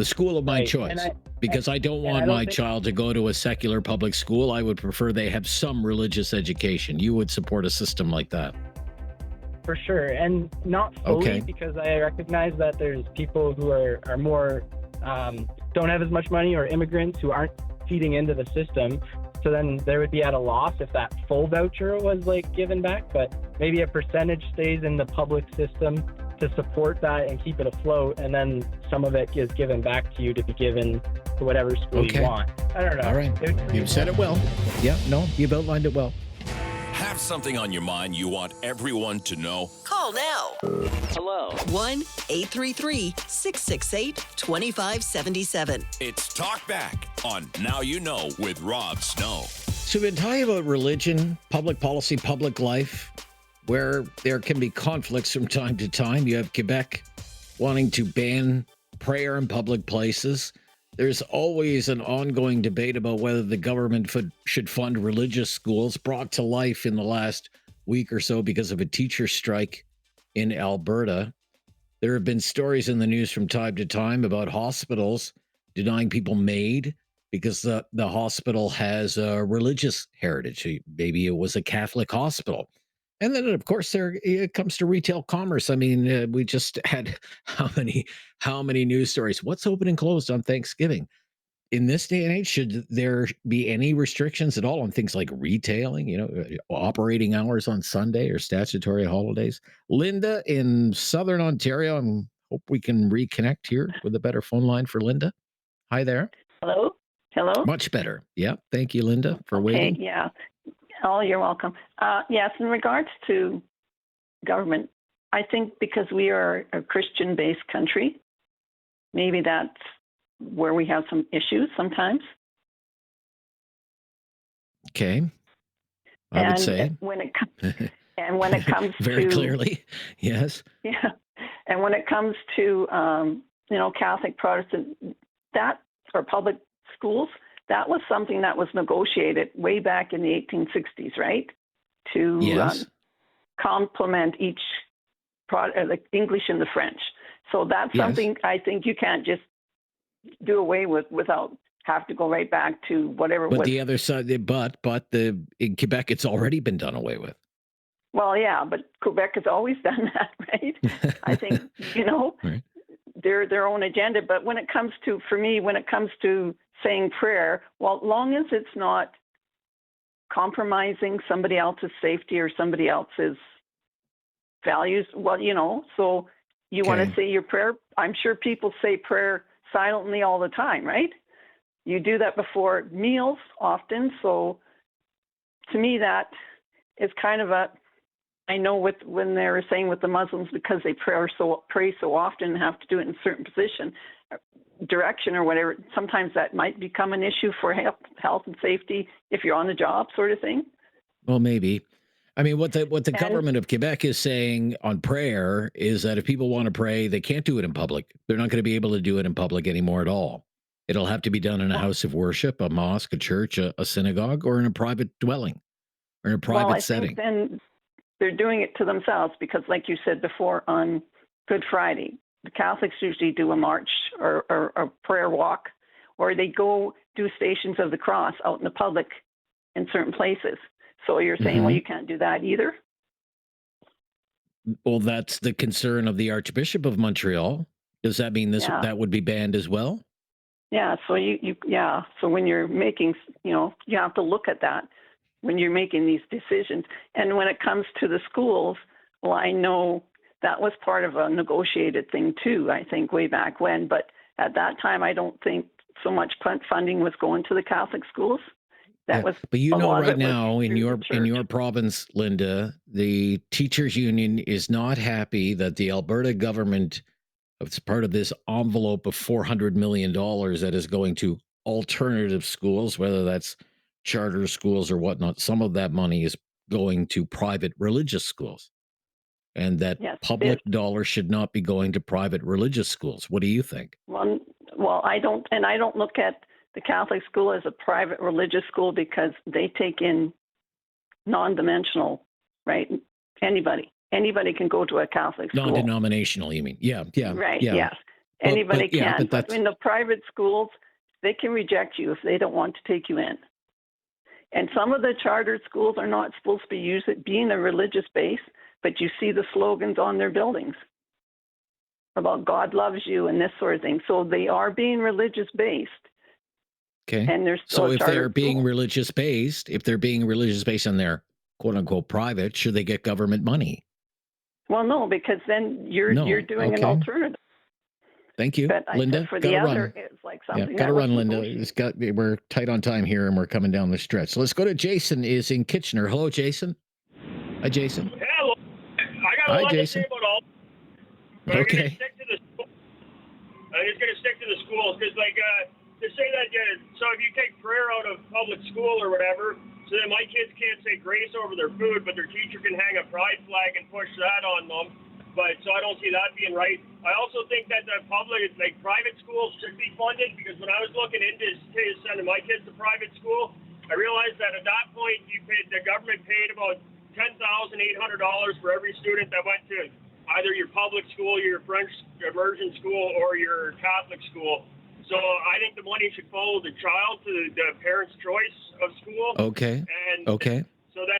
school of my choice, because I don't want my child to go to a secular public school. I would prefer they have some religious education. You would support a system like that? For sure, and not fully, because I recognize that there's people who are more, don't have as much money, or immigrants who aren't feeding into the system. So then they would be at a loss if that full voucher was given back, but maybe a percentage stays in the public system to support that and keep it afloat, and then some of it is given back to you to be given to whatever school you want. I don't know. All right. You've said it well. Yeah, no, you've outlined it well. Have something on your mind you want everyone to know? Call now. Hello. 1-833-668-2577. It's Talkback on Now You Know with Rob Snow. So we've been talking about religion, public policy, public life, where there can be conflicts from time to time. You have Quebec wanting to ban prayer in public places. There's always an ongoing debate about whether the government should fund religious schools, brought to life in the last week or so because of a teacher strike in Alberta. There have been stories in the news from time to time about hospitals denying people MAID because the hospital has a religious heritage. Maybe it was a Catholic hospital. And then, of course, there it comes to retail commerce. I mean, we just had how many news stories? What's open and closed on Thanksgiving? In this day and age, should there be any restrictions at all on things like retailing? Operating hours on Sunday or statutory holidays? Linda in Southern Ontario. I hope we can reconnect here with a better phone line for Linda. Hi there. Hello? Hello? Much better. Yeah. Thank you, Linda, for Okay, waiting. yeah. Oh, you're welcome. Yes, in regards to government, I think because we are a Christian-based country, maybe that's where we have some issues sometimes. Okay. I would say. when it comes very to clearly, yes. yeah, and when it comes to Catholic, Protestant, that or public schools, that was something that was negotiated way back in the 1860s, right? To Yes. complement each the English and the French. So that's Yes. something I think you can't just do away with without have to go right back to whatever But was. the other side, in Quebec, it's already been done away with. Well, yeah, but Quebec has always done that, right? I think Right. their own agenda. But when it comes to, for me, when it comes to saying prayer, well, long as it's not compromising somebody else's safety or somebody else's values, well, so you want to Okay. say your prayer. I'm sure people say prayer silently all the time, right? You do that before meals often. So to me, that is kind of I know when they were saying with the Muslims, because they pray so often and have to do it in a certain position, direction or whatever, sometimes that might become an issue for health and safety if you're on the job, sort of thing. Well, maybe. I mean, what the government of Quebec is saying on prayer is that if people want to pray, they can't do it in public. They're not going to be able to do it in public anymore at all. It'll have to be done in a house of worship, a mosque, a church, a synagogue, or in a private dwelling or in a private Well, I setting. think then they're doing it to themselves because, like you said before, on Good Friday, the Catholics usually do a march or a prayer walk, or they go do Stations of the Cross out in the public in certain places. So you're saying, well, you can't do that either? Well, that's the concern of the Archbishop of Montreal. Does that mean that would be banned as well? Yeah. So So when you're making, you have to look at that when you're making these decisions. And when it comes to the schools, well, I know that was part of a negotiated thing too, I think, way back when. But at that time, I don't think so much funding was going to the Catholic schools. That was, but right now in your province, Linda, the teachers union is not happy that the Alberta government, it's part of this envelope of $400 million that is going to alternative schools, whether that's charter schools or whatnot. Some of that money is going to private religious schools, and that public dollars should not be going to private religious schools. What do you think? Well, I don't look at the Catholic school as a private religious school because they take in non-dimensional, right? Anybody can go to a Catholic school. Non-denominational, you mean? Yeah. Right, yeah. yes. Anybody can. But in the private schools, they can reject you if they don't want to take you in. And some of the chartered schools are not supposed to be being a religious base, but you see the slogans on their buildings about God loves you and this sort of thing. So they are being religious based. Okay. And there's so if they're being religious based, and they're quote unquote private, should they get government money? Well, no, because then you're doing an alternative. Thank you, but Linda. For the other, it's like something. Got to run, Linda. We're tight on time here, and we're coming down the stretch. So let's go to Jason. Is in Kitchener. Hello, Jason. Hi, Jason. Hello. I got a lot to say about all. But okay. I'm just gonna stick to the schools because, to say that, so if you take prayer out of public school or whatever, so that my kids can't say grace over their food, but their teacher can hang a pride flag and push that on them. But so I don't see that being right. I also think that the private schools should be funded because when I was looking into sending my kids to private school, I realized that at that point the government paid about $10,800 for every student that went to either your public school, your French immersion school, or your Catholic school. So I think the money should follow the child to the parents' choice of school. Okay. And okay. So that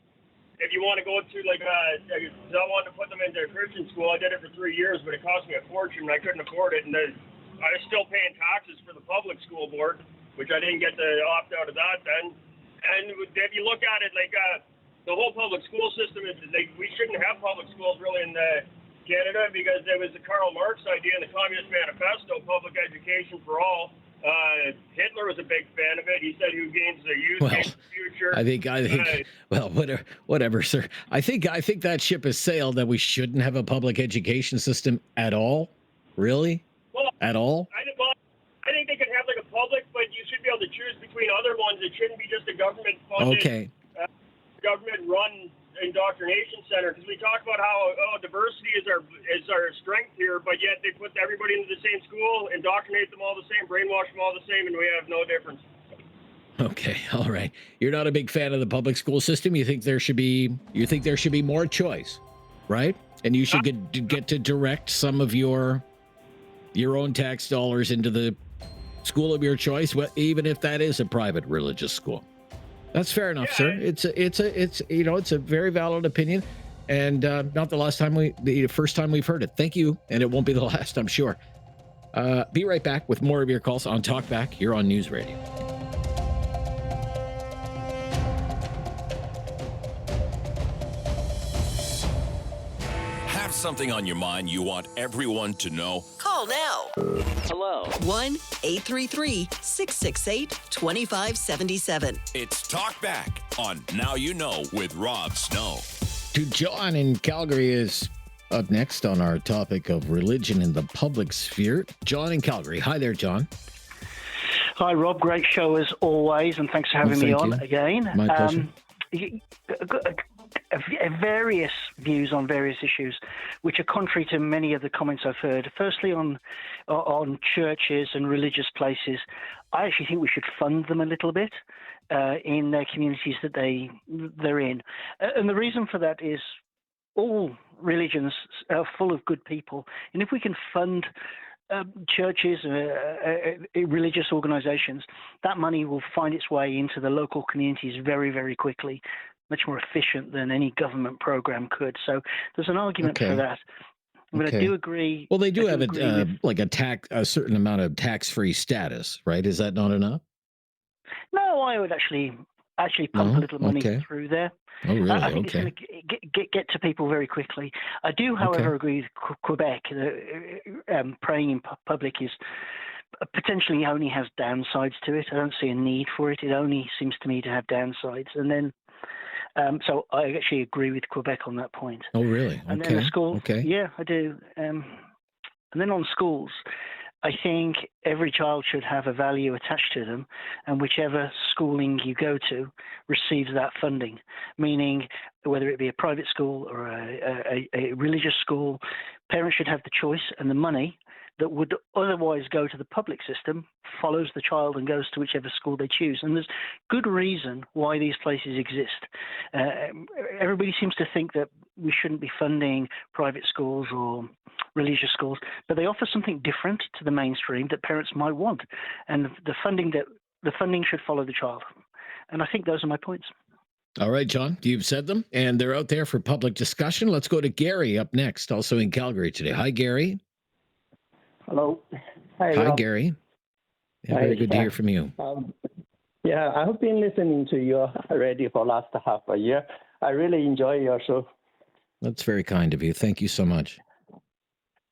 if you want to go to like, I wanted to put them into a Christian school. I did it for 3 years, but it cost me a fortune, and I couldn't afford it. And I was still paying taxes for the public school board, which I didn't get to opt out of that then. And if you look at it, like the whole public school system is like, we shouldn't have public schools really in Canada, because it was the Karl Marx idea in the Communist Manifesto, public education for all. Hitler was a big fan of it. He said, "Who gains the youth gains the future." I think. Well, whatever, sir. I think that ship has sailed. That we shouldn't have a public education system at all. Really? Well, at all? I think they could have like a public, but you should be able to choose between other ones. It shouldn't be just a government funded, government run indoctrination center, because we talk about how diversity is our strength here, but yet they put everybody into the same school, indoctrinate them all the same, brainwash them all the same, and we have no difference. Okay, all right. You're not a big fan of the public school system. You think there should be more choice, right? And you should get to direct some of your own tax dollars into the school of your choice, even if that is a private religious school. That's fair enough, sir. It's a very valid opinion, and not the first time we've heard it. Thank you, and it won't be the last, I'm sure. Be right back with more of your calls on Talkback here on News Radio. Have something on your mind you want everyone to know? Call now. Hello. 1-833-668-2577. It's Talkback on Now You Know with Rob Snow. John in Calgary is up next on our topic of religion in the public sphere. John in Calgary. Hi there, John. Hi, Rob. Great show as always, and thanks for having me on again. My pleasure. Various views on various issues, which are contrary to many of the comments I've heard. Firstly, on churches and religious places, I actually think we should fund them a little bit in their communities that they're in. And the reason for that is all religions are full of good people. And if we can fund churches, religious organizations, that money will find its way into the local communities very, very quickly, much more efficient than any government program could. So there's an argument for that. But I do agree. Well, they do have a certain amount of tax-free status, right? Is that not enough? No, I would actually pump a little money through there. Oh, really? I think it's going to get to people very quickly. I do, however, agree with Quebec. Praying in public is potentially only has downsides to it. I don't see a need for it. It only seems to me to have downsides. And then, so I actually agree with Quebec on that point. Oh, really? And then the school. Okay. Yeah, I do. And then on schools, I think every child should have a value attached to them, and whichever schooling you go to receives that funding, meaning whether it be a private school or a religious school, parents should have the choice, and the money that would otherwise go to the public system follows the child and goes to whichever school they choose. And there's good reason why these places exist. Everybody seems to think that we shouldn't be funding private schools or religious schools, but they offer something different to the mainstream that parents might want. And the funding should follow the child. And I think those are my points. All right, John, you've said them, and they're out there for public discussion. Let's go to Gary up next, also in Calgary today. Hi, Gary. Hello. Hi, Hi, Rob. Gary. Yeah, very good to hear from you. Yeah, I have been listening to you already for last half a year. I really enjoy your show. That's very kind of you. Thank you so much.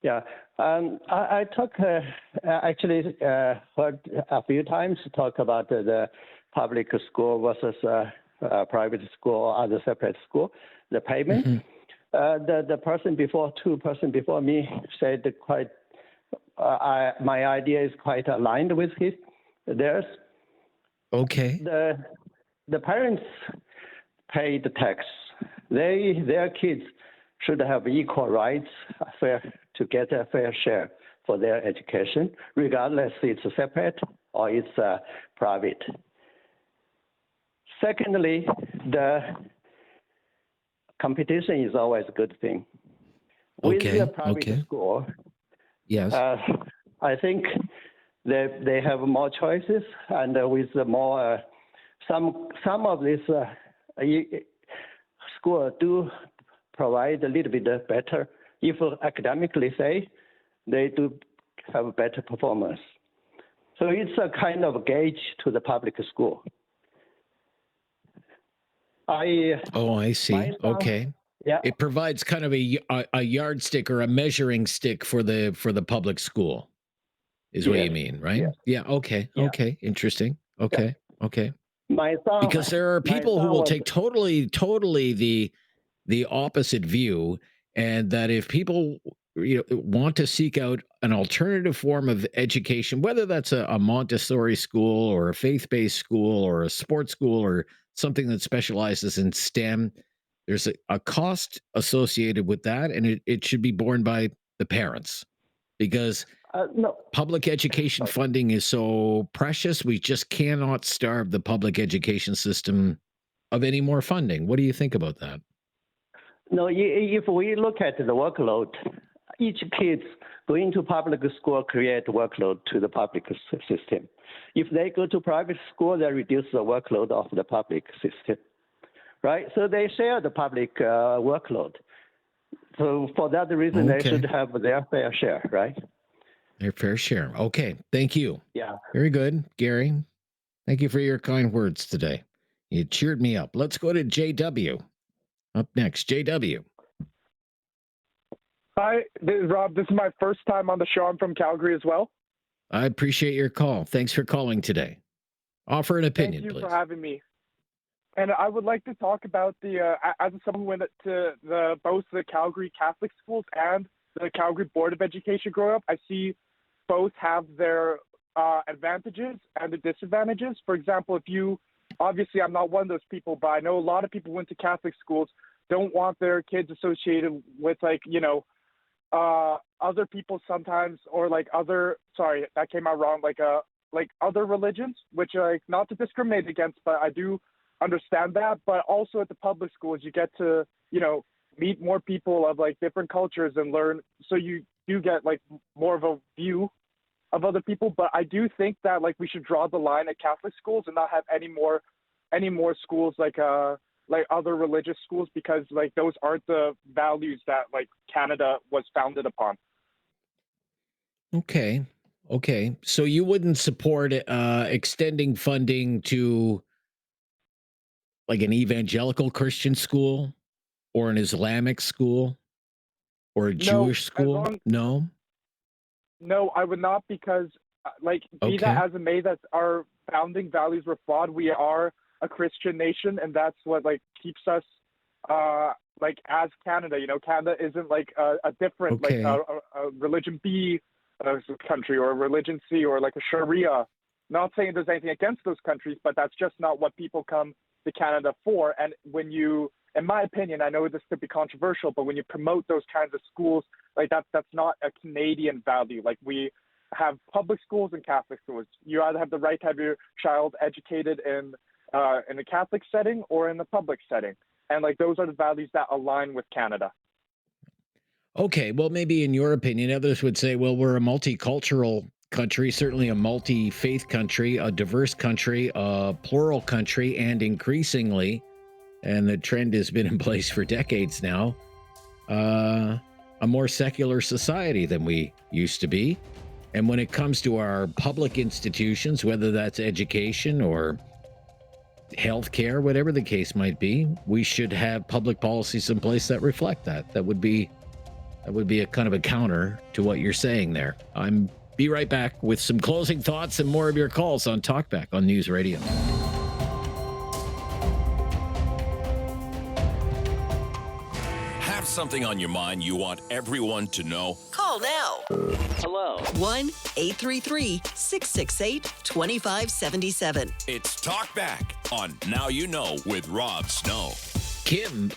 Yeah, I actually heard a few times talk about the public school versus private school or other separate school, the payment. Mm-hmm. The person before me said quite. My idea is quite aligned with theirs. Okay. The parents pay the tax. Their kids should have equal rights, to get a fair share for their education, regardless it's separate or it's private. Secondly, the competition is always a good thing. With the private school, yes, I think they have more choices, and with the more some of these school do provide a little bit better. If academically say, they do have a better performance. So it's a kind of gauge to the public school. I see. Okay. Yeah. It provides kind of a yardstick or a measuring stick for the public school, is what you mean, right? Yeah. Okay. Yeah. Okay. Interesting. Okay. Okay. My son, Because there are people who will was, take totally the opposite view, and that if people want to seek out an alternative form of education, whether that's a Montessori school or a faith-based school or a sports school or something that specializes in STEM, there's a cost associated with that, and it should be borne by the parents, because no. public education funding is so precious. We just cannot starve the public education system of any more funding. What do you think about that? No, if we look at the workload, each kid going to public school create workload to the public system. If they go to private school, they reduce the workload of the public system, right? So they share the public workload. So for that reason, they should have their fair share, right? Their fair share. Okay. Thank you. Yeah. Very good, Gary. Thank you for your kind words today. You cheered me up. Let's go to JW. Up next, JW. Hi, this is Rob. This is my first time on the show. I'm from Calgary as well. I appreciate your call. Thanks for calling today. Offer an opinion, Thank you please. for having me. And I would like to talk about as someone who went to both the Calgary Catholic schools and the Calgary Board of Education growing up, I see both have their advantages and the disadvantages. For example, obviously I'm not one of those people, but I know a lot of people who went to Catholic schools don't want their kids associated with other people sometimes, or that came out wrong, like other religions, which not to discriminate against, but I do understand that. But also at the public schools, you get to, meet more people of different cultures and learn. So you do get more of a view of other people. But I do think that we should draw the line at Catholic schools and not have any more schools like other religious schools, because those aren't the values that Canada was founded upon. Okay. So you wouldn't support extending funding to an evangelical Christian school or an Islamic school or a Jewish school? No? No, I would not, because be that as it may, that our founding values were flawed. We are a Christian nation, and that's what keeps us as Canada. Canada isn't a different a religion B country or a religion C or a Sharia. Not saying there's anything against those countries, but that's just not what people come to Canada for. And when you, in my opinion, I know this could be controversial, but when you promote those kinds of schools, that's not a Canadian value. We have public schools and Catholic schools. You either have the right to have your child educated in a Catholic setting or in the public setting. And those are the values that align with Canada. Okay, well, maybe in your opinion, others would say, well, we're a multicultural country, certainly a multi-faith country, a diverse country, a plural country, and increasingly, and the trend has been in place for decades now, a more secular society than we used to be. And when it comes to our public institutions, whether that's education or healthcare, whatever the case might be, we should have public policies in place that reflect that. That would be a kind of a counter to what you're saying there. Be right back with some closing thoughts and more of your calls on Talkback on News Radio. Have something on your mind you want everyone to know? Call now. Hello. 1-833-668-2577. It's Talkback on Now You Know with Rob Snow. Kim